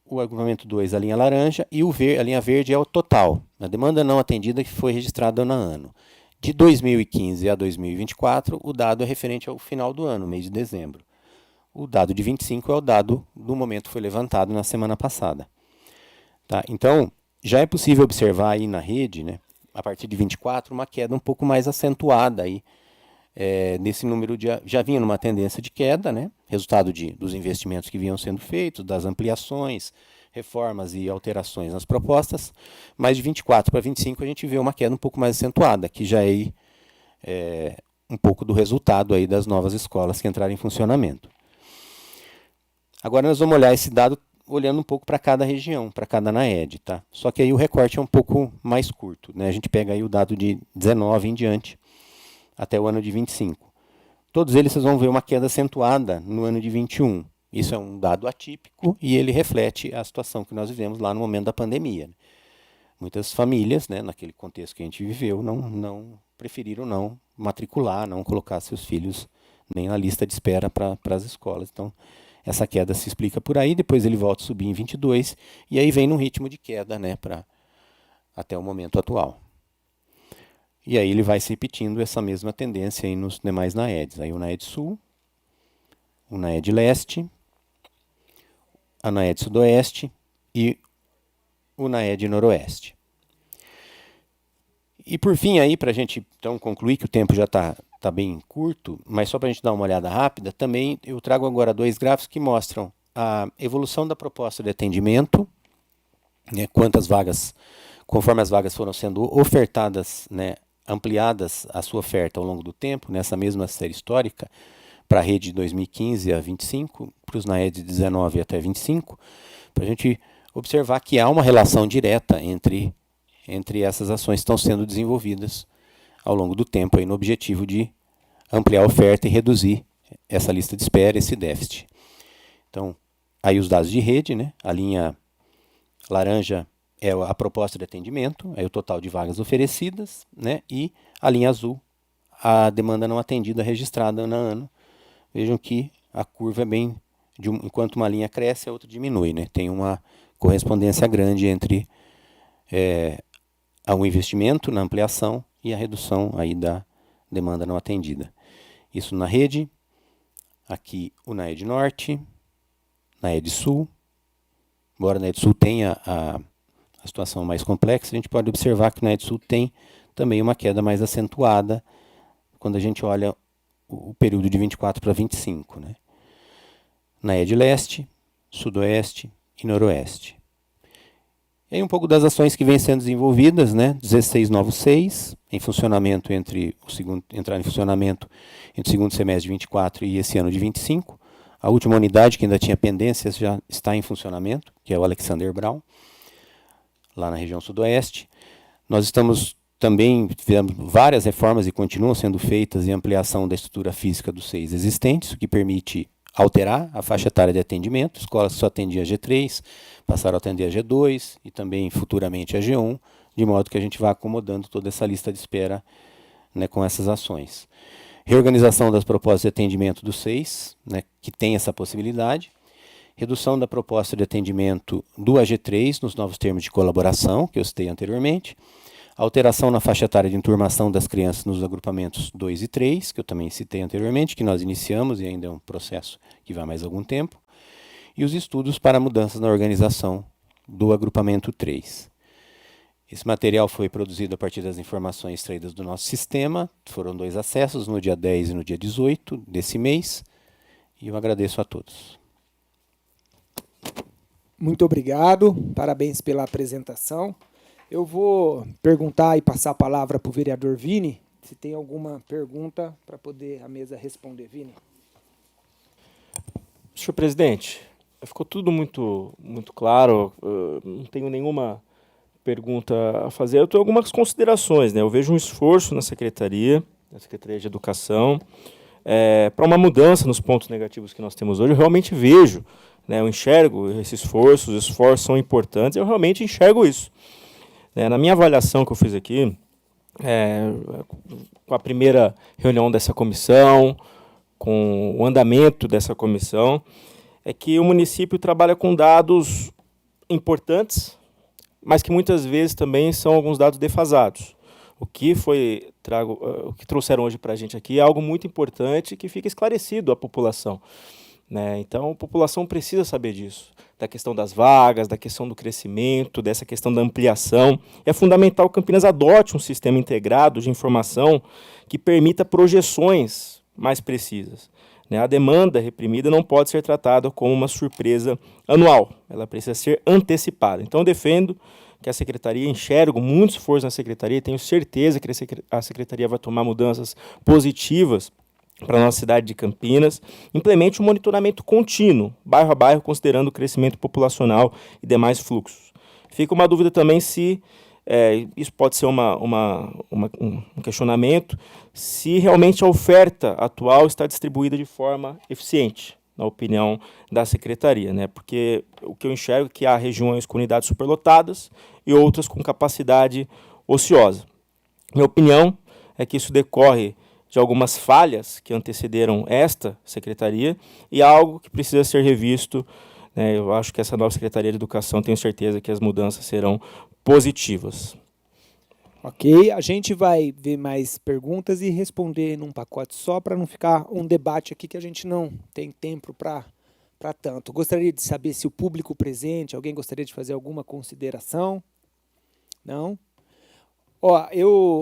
o agrupamento 2 a linha laranja e a linha verde é o total, a demanda não atendida que foi registrada no ano. De 2015 a 2024, o dado é referente ao final do ano, mês de dezembro. O dado de 25 é o dado do momento que foi levantado na semana passada. Tá? Então, já é possível observar aí na rede, né, a partir de 24, uma queda um pouco mais acentuada aí, nesse número já vinha numa tendência de queda, né? Resultado dos investimentos que vinham sendo feitos, das ampliações, reformas e alterações nas propostas, mas de 24 para 25 a gente vê uma queda um pouco mais acentuada, que já é um pouco do resultado aí das novas escolas que entraram em funcionamento. Agora nós vamos olhar esse dado olhando um pouco para cada região, para cada NAED, tá? Só que aí o recorte é um pouco mais curto, né? A gente pega aí o dado de 19 em diante, até o ano de 25. Todos eles vocês vão ver uma queda acentuada no ano de 21. Isso é um dado atípico e ele reflete a situação que nós vivemos lá no momento da pandemia. Muitas famílias, né, naquele contexto que a gente viveu, não preferiram não matricular, não colocar seus filhos nem na lista de espera para as escolas. Então, essa queda se explica por aí, depois ele volta a subir em 22 e aí vem num ritmo de queda, né, até o momento atual. E aí ele vai se repetindo essa mesma tendência aí nos demais NAEDs. Aí o NAED Sul, o NAED Leste, a NAED Sudoeste e o NAED Noroeste. E por fim aí, para a gente então concluir, que o tempo já está bem curto, mas só para a gente dar uma olhada rápida, também eu trago agora 2 gráficos que mostram a evolução da proposta de atendimento, né, quantas vagas, conforme as vagas foram sendo ofertadas, né, ampliadas a sua oferta ao longo do tempo, nessa mesma série histórica, para a rede de 2015 a 25, para os NAED de 19 até 25, para a gente observar que há uma relação direta entre essas ações que estão sendo desenvolvidas ao longo do tempo, aí, no objetivo de ampliar a oferta e reduzir essa lista de espera, esse déficit. Então, aí os dados de rede, né? A linha laranja é a proposta de atendimento, aí o total de vagas oferecidas, né? E a linha azul, a demanda não atendida registrada ano a ano. Vejam que a curva é bem, enquanto uma linha cresce, a outra diminui, né? Tem uma correspondência grande entre o investimento na ampliação e a redução aí da demanda não atendida. Isso na rede, aqui o NAED Norte, NAED Sul. Embora o NAED Sul tenha a situação mais complexa, a gente pode observar que o NAED Sul tem também uma queda mais acentuada quando a gente olha o período de 24 para 25. Né? NAED Leste, Sudoeste e Noroeste. E aí um pouco das ações que vêm sendo desenvolvidas, né? 16 novos SEIs, em funcionamento entrar em funcionamento entre o segundo semestre de 24 e esse ano de 25. A última unidade que ainda tinha pendências já está em funcionamento, que é o Alexander Brown, lá na região sudoeste. Nós estamos também, fizemos várias reformas e continuam sendo feitas em ampliação da estrutura física dos SEIs existentes, o que permite alterar a faixa etária de atendimento. Escolas que só atendiam a G3 passaram a atender a G2 e também futuramente a G1, de modo que a gente vai acomodando toda essa lista de espera, né, com essas ações. Reorganização das propostas de atendimento dos SEIs, né, que tem essa possibilidade. Redução da proposta de atendimento do AG3 nos novos termos de colaboração, que eu citei anteriormente. Alteração na faixa etária de enturmação das crianças nos agrupamentos 2 e 3, que eu também citei anteriormente, que nós iniciamos e ainda é um processo que vai mais algum tempo. E os estudos para mudanças na organização do agrupamento 3. Esse material foi produzido a partir das informações extraídas do nosso sistema. Foram 2 acessos, no dia 10 e no dia 18 desse mês. E eu agradeço a todos. Muito obrigado, parabéns pela apresentação. Eu vou perguntar e passar a palavra para o vereador Vini, se tem alguma pergunta para poder a mesa responder. Vini. Senhor presidente, ficou tudo muito claro, não tenho nenhuma pergunta a fazer. Eu tenho algumas considerações, né? Eu vejo um esforço na Secretaria de Educação, para uma mudança nos pontos negativos que nós temos hoje. Eu realmente vejo, né? Eu enxergo esse esforço, os esforços são importantes, eu realmente enxergo isso. Na minha avaliação que eu fiz aqui, com a primeira reunião dessa comissão, com o andamento dessa comissão, é que o município trabalha com dados importantes, mas que muitas vezes também são alguns dados defasados. O que trouxeram hoje para a gente aqui é algo muito importante que fica esclarecido à população. Né? Então, a população precisa saber disso, da questão das vagas, da questão do crescimento, dessa questão da ampliação. É fundamental que Campinas adote um sistema integrado de informação que permita projeções mais precisas. Né? A demanda reprimida não pode ser tratada como uma surpresa anual, ela precisa ser antecipada. Então, eu defendo que a Secretaria, enxergo muito esforço na Secretaria, tenho certeza que a Secretaria vai tomar mudanças positivas para a nossa cidade de Campinas, implemente um monitoramento contínuo, bairro a bairro, considerando o crescimento populacional e demais fluxos. Fica uma dúvida também se, isso pode ser um questionamento, se realmente a oferta atual está distribuída de forma eficiente, na opinião da Secretaria, né? Porque o que eu enxergo é que há regiões com unidades superlotadas e outras com capacidade ociosa. Minha opinião é que isso decorre de algumas falhas que antecederam esta Secretaria e algo que precisa ser revisto. Né? Eu acho que essa nova Secretaria de Educação, tenho certeza que as mudanças serão positivas. Ok, a gente vai ver mais perguntas e responder num pacote só para não ficar um debate aqui que a gente não tem tempo para tanto. Gostaria de saber se o público presente, alguém gostaria de fazer alguma consideração? Não? Ó,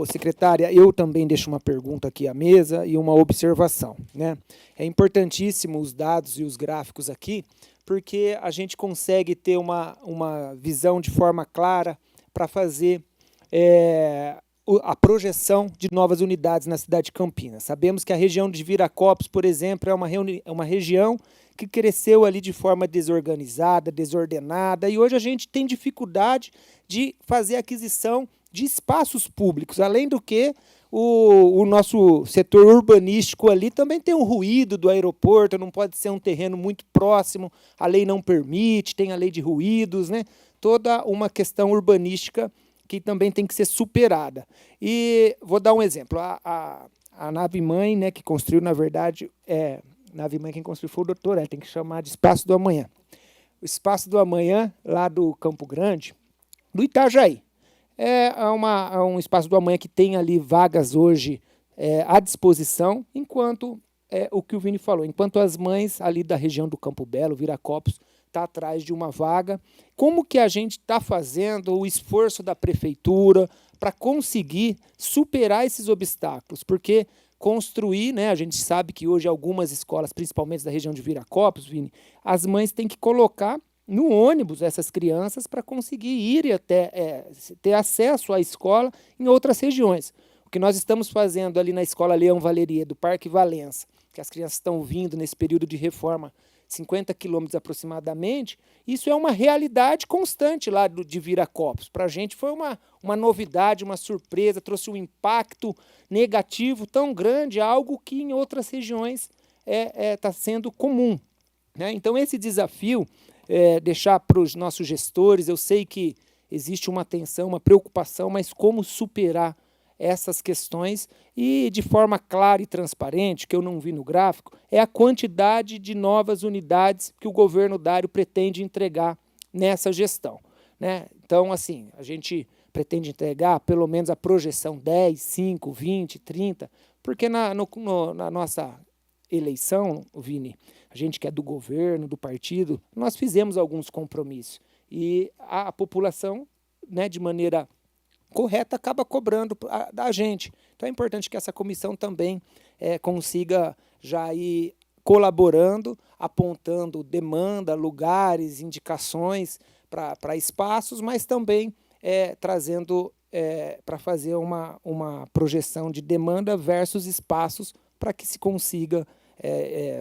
secretária, eu também deixo uma pergunta aqui à mesa e uma observação, né? É importantíssimo os dados e os gráficos aqui, porque a gente consegue ter uma visão de forma clara para fazer a projeção de novas unidades na cidade de Campinas. Sabemos que a região de Viracopos, por exemplo, é uma região que cresceu ali de forma desorganizada, desordenada, e hoje a gente tem dificuldade de fazer aquisição de espaços públicos. Além do que, o nosso setor urbanístico ali também tem um ruído do aeroporto, não pode ser um terreno muito próximo, a lei não permite, tem a lei de ruídos, né? Toda uma questão urbanística que também tem que ser superada. E vou dar um exemplo. A nave-mãe, né, que construiu, na verdade, nave-mãe quem construiu foi o doutor, tem que chamar de Espaço do Amanhã. O Espaço do Amanhã, lá do Campo Grande, do Itajaí. É um Espaço do Amanhã que tem ali vagas hoje à disposição, enquanto, o que o Vini falou, enquanto as mães ali da região do Campo Belo, Viracopos, está atrás de uma vaga. Como que a gente está fazendo o esforço da prefeitura para conseguir superar esses obstáculos? Porque construir, né, a gente sabe que hoje algumas escolas, principalmente da região de Viracopos, Vini, as mães têm que colocar no ônibus essas crianças para conseguir ir até ter acesso à escola em outras regiões. O que nós estamos fazendo ali na Escola Leão Valeria, do Parque Valença, que as crianças estão vindo nesse período de reforma, 50 quilômetros aproximadamente, isso é uma realidade constante lá de Viracopos. Para a gente foi uma novidade, uma surpresa, trouxe um impacto negativo tão grande, algo que em outras regiões está sendo comum, né? Então, esse desafio, deixar para os nossos gestores, eu sei que existe uma tensão, uma preocupação, mas como superar essas questões e de forma clara e transparente, que eu não vi no gráfico, é a quantidade de novas unidades que o governo Dário pretende entregar nessa gestão, né? Então, assim, a gente pretende entregar pelo menos a projeção 10, 5, 20, 30, porque na nossa eleição, Vini, a gente que é do governo, do partido, nós fizemos alguns compromissos e a população, né, de maneira correta, acaba cobrando da gente. Então é importante que essa comissão também consiga já ir colaborando, apontando demanda, lugares, indicações para espaços, mas também trazendo para fazer uma projeção de demanda versus espaços para que se consiga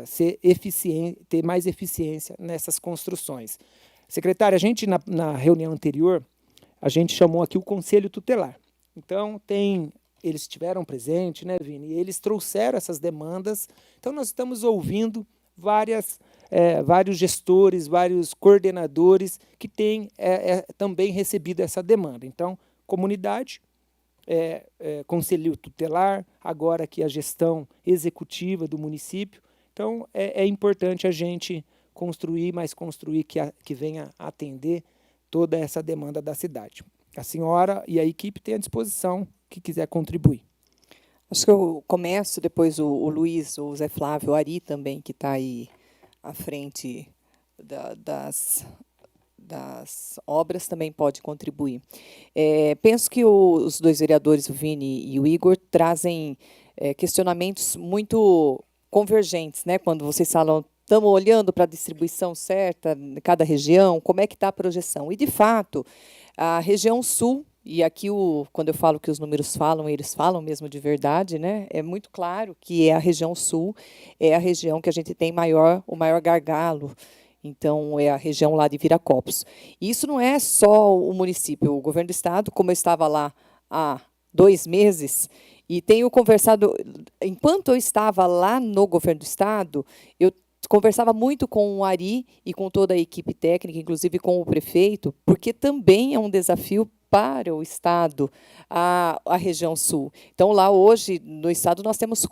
ser eficiente, ter mais eficiência nessas construções. Secretária, a gente na reunião anterior, a gente chamou aqui o Conselho Tutelar. Então, eles estiveram presentes, né, Vini? E eles trouxeram essas demandas. Então, nós estamos ouvindo vários gestores, vários coordenadores que têm também recebido essa demanda. Então, comunidade, Conselho Tutelar, agora aqui a gestão executiva do município. Então, é importante a gente construir que venha atender toda essa demanda da cidade. A senhora e a equipe têm à disposição que quiser contribuir. Acho que eu começo, depois o Luiz, o Zé Flávio, o Ari também, que está aí à frente das obras, também pode contribuir. Penso que os dois vereadores, o Vini e o Igor, trazem questionamentos muito convergentes, né? Quando vocês falam, estamos olhando para a distribuição certa em cada região, como é que está a projeção. E, de fato, a região sul, e aqui, quando eu falo que os números falam, eles falam mesmo de verdade, né? É muito claro que a região sul é a região que a gente tem o maior gargalo. Então, é a região lá de Viracopos. E isso não é só o município. O governo do estado, como eu estava lá há 2 meses, e tenho conversado, enquanto eu estava lá no governo do estado, eu conversava muito com o Ari e com toda a equipe técnica, inclusive com o prefeito, porque também é um desafio para o estado, a região sul. Então, lá hoje, no estado, nós temos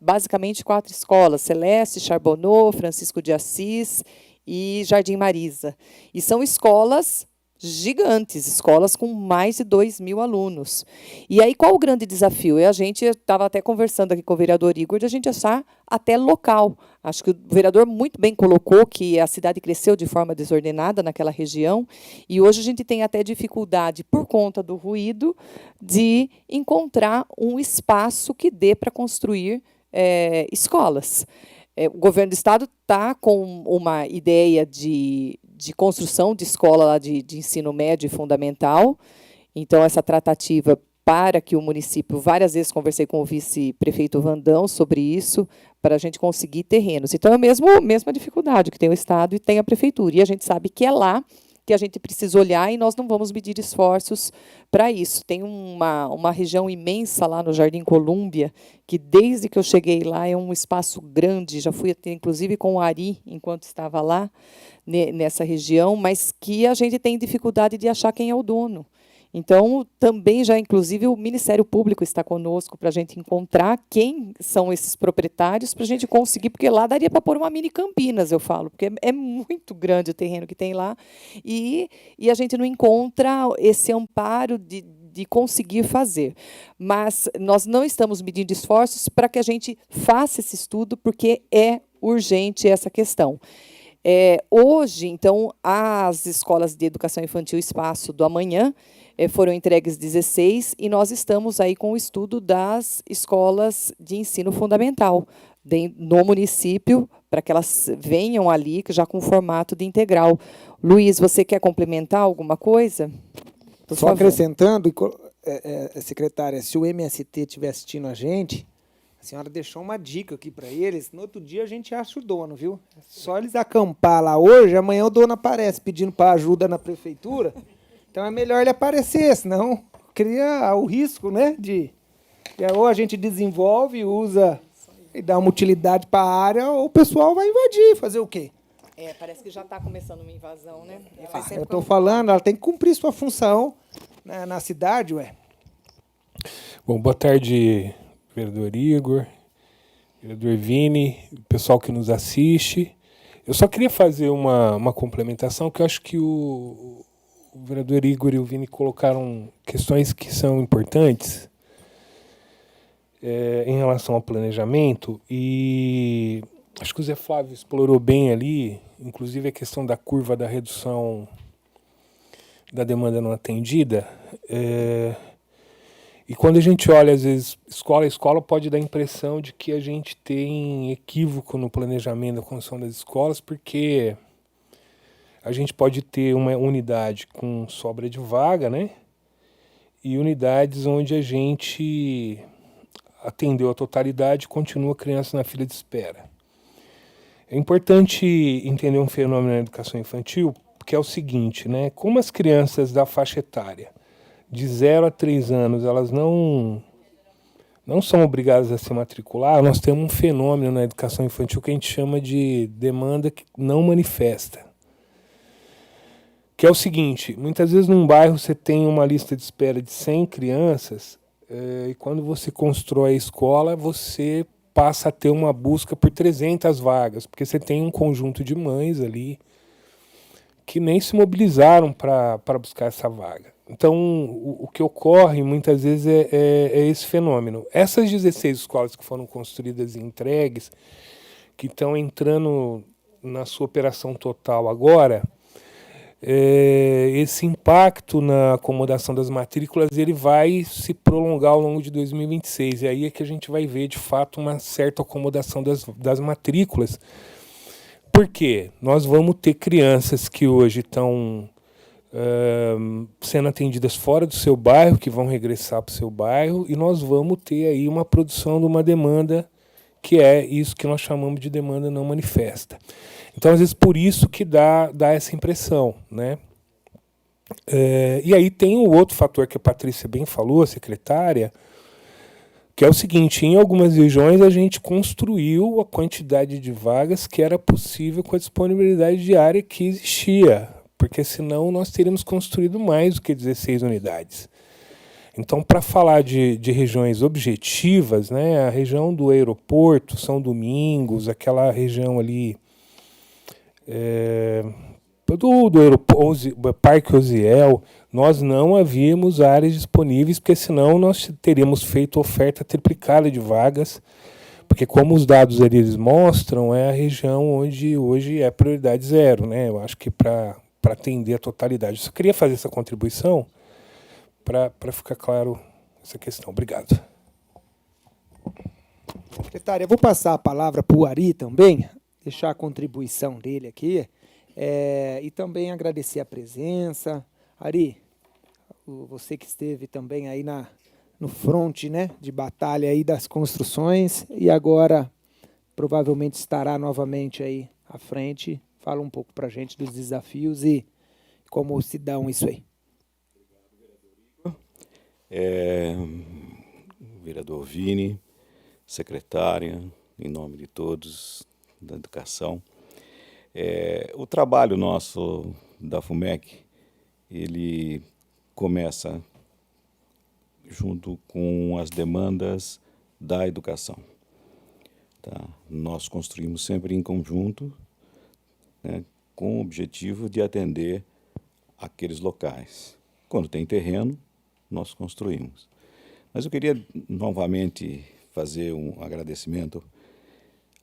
basicamente 4 escolas: Celeste, Charbonneau, Francisco de Assis e Jardim Marisa. E são escolas gigantes, escolas com mais de 2.000 alunos. E aí, qual o grande desafio? A gente estava até conversando aqui com o vereador Igor, de a gente achar até local. Acho que o vereador muito bem colocou que a cidade cresceu de forma desordenada naquela região, e hoje a gente tem até dificuldade, por conta do ruído, de encontrar um espaço que dê para construir escolas. O governo do estado está com uma ideia de construção de escola lá de ensino médio e fundamental. Então, essa tratativa para que o município, várias vezes conversei com o vice-prefeito Vandão sobre isso, para a gente conseguir terrenos. Então, é a mesma dificuldade que tem o estado e tem a prefeitura. E a gente sabe que é lá que a gente precisa olhar e nós não vamos medir esforços para isso. Tem uma região imensa lá no Jardim Colúmbia, que desde que eu cheguei lá é um espaço grande, já fui até, inclusive com o Ari, enquanto estava lá, nessa região, mas que a gente tem dificuldade de achar quem é o dono. Então, também já, inclusive, o Ministério Público está conosco para a gente encontrar quem são esses proprietários, para a gente conseguir, porque lá daria para pôr uma mini Campinas, eu falo, porque é muito grande o terreno que tem lá, e a gente não encontra esse amparo de conseguir fazer. Mas nós não estamos medindo esforços para que a gente faça esse estudo, porque é urgente essa questão. Hoje, então, as escolas de educação infantil Espaço do Amanhã foram entregues 16, e nós estamos aí com o estudo das escolas de ensino fundamental no município, para que elas venham ali já com formato de integral. Luiz, você quer complementar alguma coisa? Por favor. Só acrescentando, secretária, se o MST estiver assistindo a gente, a senhora deixou uma dica aqui para eles. No outro dia a gente acha o dono, viu? É só eles acampar lá hoje, amanhã o dono aparece pedindo para ajuda na prefeitura. Então é melhor ele aparecer, senão cria o risco, né? Ou a gente desenvolve, usa e dá uma utilidade para a área, ou o pessoal vai invadir, fazer o quê? Parece que já está começando uma invasão, né? Eu estou falando, ela tem que cumprir sua função na cidade, ué. Bom, boa tarde, vereador Igor, vereador Vini, o pessoal que nos assiste. Eu só queria fazer uma complementação, que eu acho que o vereador Igor e o Vini colocaram questões que são importantes em relação ao planejamento, e acho que o Zé Flávio explorou bem ali, inclusive a questão da curva da redução da demanda não atendida. E quando a gente olha, às vezes, escola a escola, pode dar a impressão de que a gente tem equívoco no planejamento da construção das escolas, porque a gente pode ter uma unidade com sobra de vaga, né? E unidades onde a gente atendeu a totalidade e continua criança na fila de espera. É importante entender um fenômeno na educação infantil, que é o seguinte, né? Como as crianças da faixa etária de 0 a 3 anos, elas não são obrigadas a se matricular, nós temos um fenômeno na educação infantil que a gente chama de demanda que não manifesta. Que é o seguinte, muitas vezes num bairro você tem uma lista de espera de 100 crianças, e quando você constrói a escola, você passa a ter uma busca por 300 vagas, porque você tem um conjunto de mães ali que nem se mobilizaram para buscar essa vaga. Então, o que ocorre muitas vezes é esse fenômeno. Essas 16 escolas que foram construídas e entregues, que estão entrando na sua operação total agora, esse impacto na acomodação das matrículas ele vai se prolongar ao longo de 2026. E aí é que a gente vai ver, de fato, uma certa acomodação das matrículas. Por quê? Nós vamos ter crianças que hoje estão sendo atendidas fora do seu bairro, que vão regressar para o seu bairro, e nós vamos ter aí uma produção de uma demanda que é isso que nós chamamos de demanda não manifesta. Então, às vezes, por isso que dá essa impressão, né? E aí tem o outro fator que a Patrícia bem falou, a secretária, que é o seguinte, em algumas regiões a gente construiu a quantidade de vagas que era possível com a disponibilidade de área que existia, porque senão nós teríamos construído mais do que 16 unidades. Então, para falar de regiões objetivas, né, a região do aeroporto, São Domingos, aquela região ali Parque Osiel, nós não havíamos áreas disponíveis, porque senão nós teríamos feito oferta triplicada de vagas, porque como os dados ali eles mostram, é a região onde hoje é prioridade zero, né? Eu acho que para atender a totalidade. Eu só queria fazer essa contribuição para ficar claro essa questão. Obrigado. Secretária, eu vou passar a palavra para o Ari também, deixar a contribuição dele aqui, e também agradecer a presença. Ari, você que esteve também aí no fronte, né, de batalha aí das construções e agora provavelmente estará novamente aí à frente. Fala um pouco para a gente dos desafios e como se dão isso aí. Vereador Vini, secretária, em nome de todos da educação. O trabalho nosso da FUMEC, ele começa junto com as demandas da educação. Tá? Nós construímos sempre em conjunto, né, com o objetivo de atender aqueles locais. Quando tem terreno, nós construímos. Mas eu queria novamente fazer um agradecimento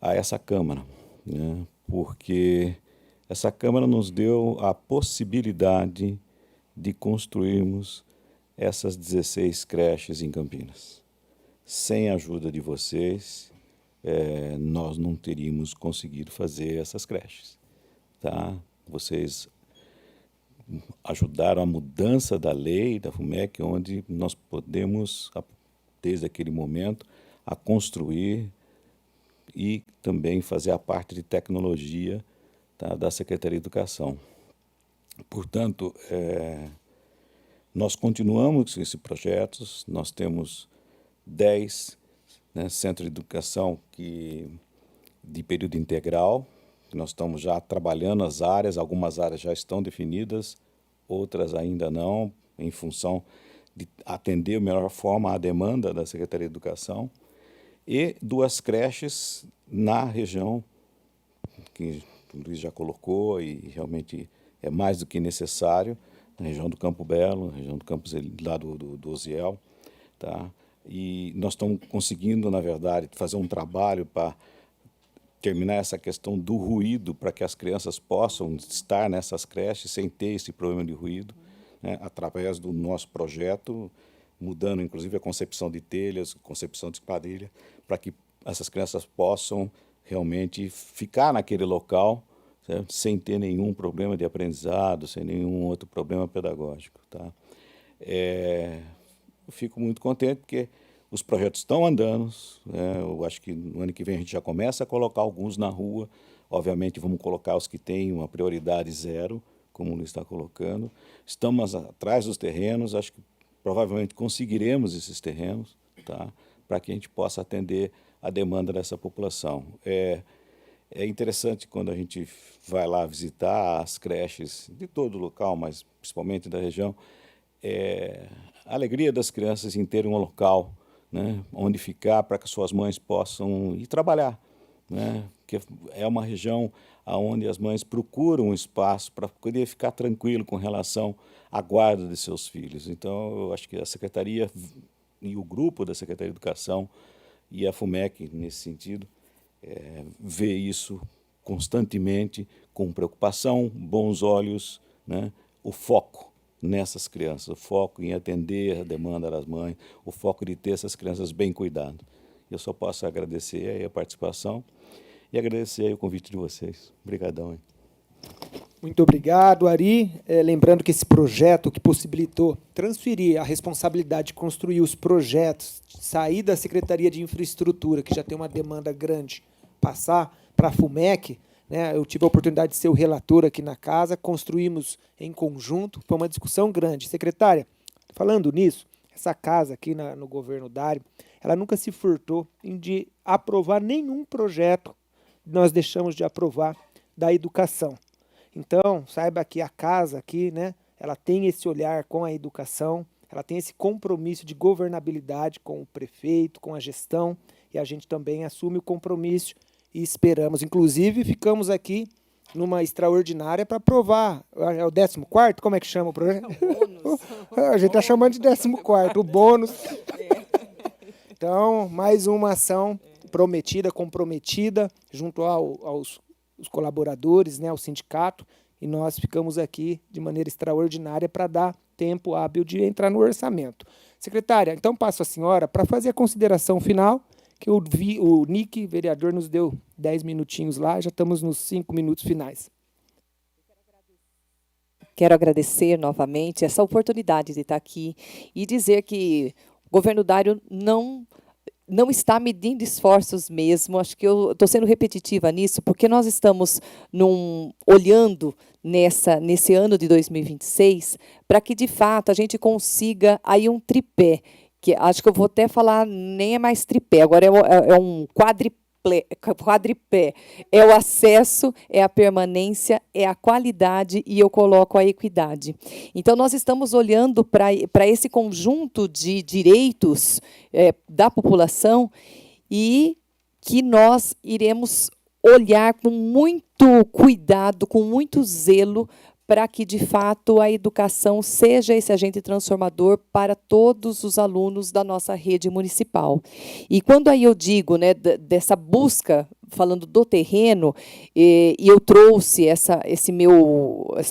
a essa Câmara, né, porque essa Câmara nos deu a possibilidade de construirmos essas 16 creches em Campinas. Sem a ajuda de vocês, nós não teríamos conseguido fazer essas creches. Tá? Vocês ajudaram a mudança da lei da FUMEC, onde nós podemos, desde aquele momento, a construir e também fazer a parte de tecnologia, tá, da Secretaria de Educação. Portanto, nós continuamos com esses projetos, nós temos 10, né, centros de educação de período integral, que nós estamos já trabalhando as áreas, algumas áreas já estão definidas, outras ainda não, em função de atender de melhor forma a demanda da Secretaria de Educação, e 2 creches na região, que o Luiz já colocou, e realmente é mais do que necessário, na região do Campo Belo, na região do campus lá do Osiel. Tá? E nós estamos conseguindo, na verdade, fazer um trabalho para terminar essa questão do ruído, para que as crianças possam estar nessas creches sem ter esse problema de ruído, né, através do nosso projeto, mudando inclusive a concepção de telhas, concepção de esquadrilha, para que essas crianças possam realmente ficar naquele local, certo? Sem ter nenhum problema de aprendizado, sem nenhum outro problema pedagógico. Tá? Eu fico muito contente porque os projetos estão andando, né? Eu acho que no ano que vem a gente já começa a colocar alguns na rua. Obviamente vamos colocar os que têm uma prioridade 0, como o Luiz está colocando. Estamos atrás dos terrenos, acho que provavelmente conseguiremos esses terrenos, tá? Para que a gente possa atender a demanda dessa população. É interessante quando a gente vai lá visitar as creches de todo o local, mas principalmente da região, a alegria das crianças em terem um local, né, onde ficar para que suas mães possam ir trabalhar, né, que é uma região onde as mães procuram um espaço para poder ficar tranquilo com relação à guarda de seus filhos. Então, eu acho que a Secretaria e o grupo da Secretaria de Educação e a FUMEC, nesse sentido, vê isso constantemente, com preocupação, bons olhos, né, o foco nessas crianças, o foco em atender a demanda das mães, o foco de ter essas crianças bem cuidadas. Eu só posso agradecer aí a participação e agradecer aí o convite de vocês. Obrigadão. Hein? Muito obrigado, Ari. Lembrando que esse projeto que possibilitou transferir a responsabilidade de construir os projetos, sair da Secretaria de Infraestrutura, que já tem uma demanda grande, passar para a FUMEC, né? Eu tive a oportunidade de ser o relator aqui na casa, construímos em conjunto, foi uma discussão grande. Secretária, falando nisso, essa casa aqui no governo Dário, ela nunca se furtou de aprovar nenhum projeto que nós deixamos de aprovar da educação. Então, saiba que a casa aqui, né, ela tem esse olhar com a educação, ela tem esse compromisso de governabilidade com o prefeito, com a gestão, e a gente também assume o compromisso e esperamos. Inclusive, ficamos aqui numa extraordinária para aprovar. É o 14º? Como é que chama o projeto? A gente está chamando de 14º, o bônus. Então, mais uma ação prometida, comprometida, junto aos colaboradores, né, ao sindicato, e nós ficamos aqui de maneira extraordinária para dar tempo hábil de entrar no orçamento. Secretária, então passo a senhora para fazer a consideração final, que o Nick, vereador, nos deu 10 minutinhos lá, já estamos nos 5 minutos finais. Quero agradecer novamente essa oportunidade de estar aqui e dizer que o governo Dário não está medindo esforços mesmo. Acho que eu estou sendo repetitiva nisso, porque nós estamos olhando nesse ano de 2026 para que, de fato, a gente consiga aí um tripé, que acho que eu vou até falar, nem é mais tripé, agora é um quadripé. É o acesso, é a permanência, é a qualidade e eu coloco a equidade. Então, nós estamos olhando para esse conjunto de direitos da população e que nós iremos olhar com muito cuidado, com muito zelo, para que, de fato, a educação seja esse agente transformador para todos os alunos da nossa rede municipal. E quando aí eu digo, né, dessa busca, falando do terreno, e eu trouxe essa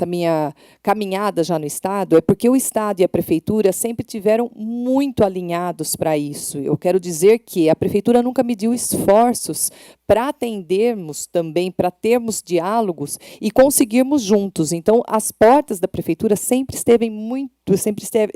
minha caminhada já no Estado, é porque o Estado e a Prefeitura sempre tiveram muito alinhados para isso. Eu quero dizer que a Prefeitura nunca mediu esforços para atendermos também, para termos diálogos e conseguirmos juntos. Então, as portas da Prefeitura sempre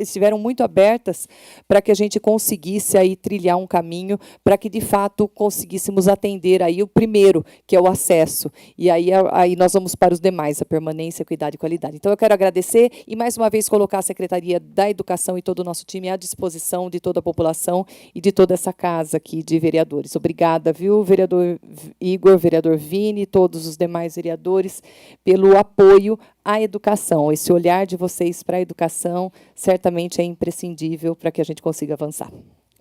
estiveram muito abertas para que a gente conseguisse aí trilhar um caminho para que, de fato, conseguíssemos atender aí o primeiro, que é o acesso. E aí nós vamos para os demais, a permanência, a equidade e qualidade. Então, eu quero agradecer e, mais uma vez, colocar a Secretaria da Educação e todo o nosso time à disposição de toda a população e de toda essa casa aqui de vereadores. Obrigada, viu, vereador Igor, vereador Vini, todos os demais vereadores, pelo apoio à educação. Esse olhar de vocês para a educação certamente é imprescindível para que a gente consiga avançar.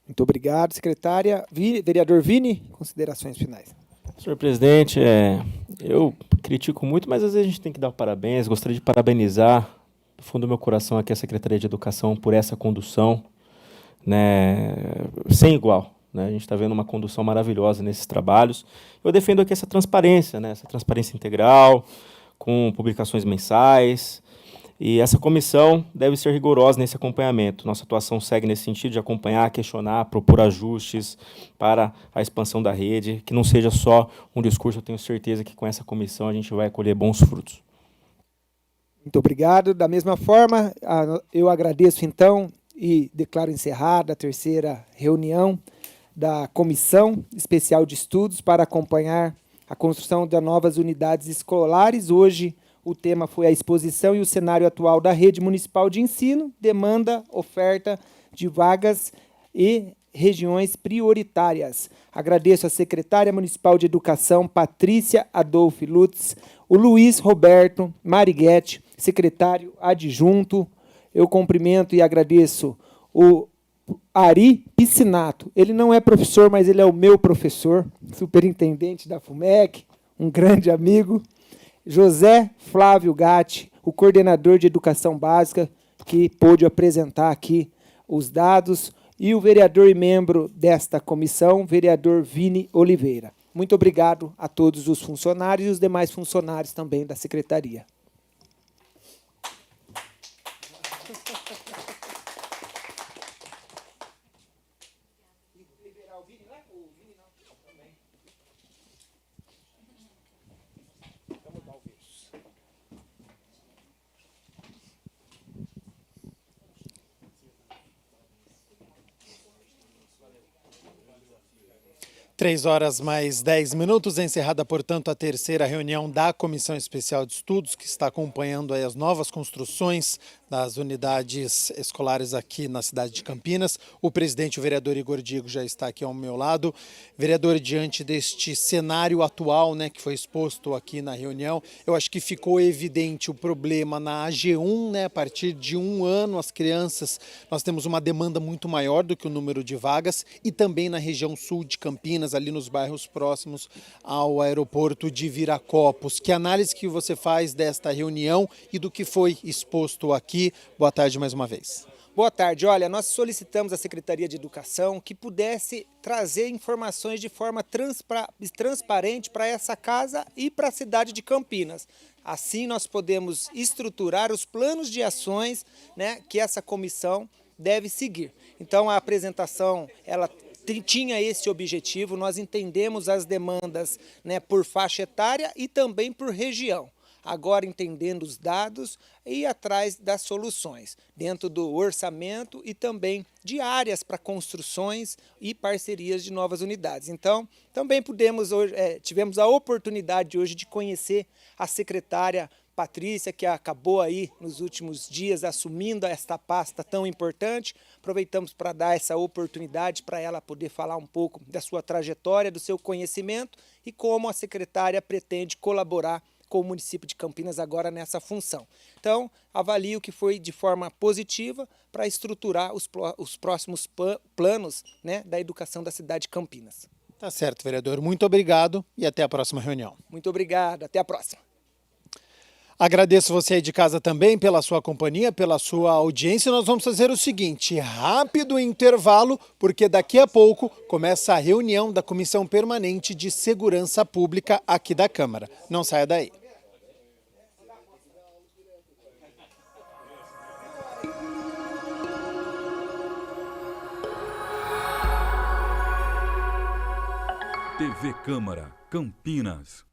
Muito obrigado, secretária. Vereador Vini, considerações finais. Senhor presidente, eu critico muito, mas às vezes a gente tem que dar parabéns. Gostaria de parabenizar, do fundo do meu coração, aqui a Secretaria de Educação por essa condução, né, sem igual. A gente está vendo uma condução maravilhosa nesses trabalhos. Eu defendo aqui essa transparência, né, essa transparência integral, com publicações mensais. E essa comissão deve ser rigorosa nesse acompanhamento. Nossa atuação segue nesse sentido de acompanhar, questionar, propor ajustes para a expansão da rede, que não seja só um discurso. Eu tenho certeza que com essa comissão a gente vai colher bons frutos. Muito obrigado. Da mesma forma, eu agradeço, então, e declaro encerrada a terceira reunião da Comissão Especial de Estudos para acompanhar a construção de novas unidades escolares. Hoje, o tema foi a exposição e o cenário atual da rede municipal de ensino, demanda, oferta de vagas e regiões prioritárias. Agradeço a secretária municipal de Educação, Patrícia Adolfi Lutz, o Luiz Roberto Mariguete, secretário adjunto. Eu cumprimento e agradeço o Ari Piscinato. Ele não é professor, mas ele é o meu professor, superintendente da FUMEC, um grande amigo. José Flávio Gatti, o coordenador de Educação Básica, que pôde apresentar aqui os dados, e o vereador e membro desta comissão, vereador Vini Oliveira. Muito obrigado a todos os funcionários e os demais funcionários também da Secretaria. Três horas mais 10 minutos, encerrada, portanto, a terceira reunião da Comissão Especial de Estudos, que está acompanhando aí as novas construções das unidades escolares aqui na cidade de Campinas. O presidente, o vereador Igor Diego, já está aqui ao meu lado. Vereador, diante deste cenário atual, né, que foi exposto aqui na reunião, eu acho que ficou evidente o problema na AG1, né, a partir de 1 ano, as crianças, nós temos uma demanda muito maior do que o número de vagas, e também na região sul de Campinas, Campinas, ali nos bairros próximos ao aeroporto de Viracopos. Que análise que você faz desta reunião e do que foi exposto aqui? Boa tarde mais uma vez. Boa tarde. Olha, nós solicitamos à Secretaria de Educação que pudesse trazer informações de forma transparente para essa casa e para a cidade de Campinas. Assim nós podemos estruturar os planos de ações, né, que essa comissão deve seguir. Então a apresentação, ela tinha esse objetivo, nós entendemos as demandas, né, por faixa etária e também por região. Agora entendendo os dados e ir atrás das soluções, dentro do orçamento e também de áreas para construções e parcerias de novas unidades. Então, também tivemos a oportunidade hoje de conhecer a secretária Patrícia, que acabou aí nos últimos dias assumindo esta pasta tão importante. Aproveitamos para dar essa oportunidade para ela poder falar um pouco da sua trajetória, do seu conhecimento e como a secretária pretende colaborar com o município de Campinas agora nessa função. Então, avalio que foi de forma positiva para estruturar os próximos planos, né, da educação da cidade de Campinas. Tá certo, vereador. Muito obrigado e até a próxima reunião. Muito obrigado. Até a próxima. Agradeço você aí de casa também pela sua companhia, pela sua audiência. Nós vamos fazer o seguinte, rápido intervalo, porque daqui a pouco começa a reunião da Comissão Permanente de Segurança Pública aqui da Câmara. Não saia daí. TV Câmara, Campinas.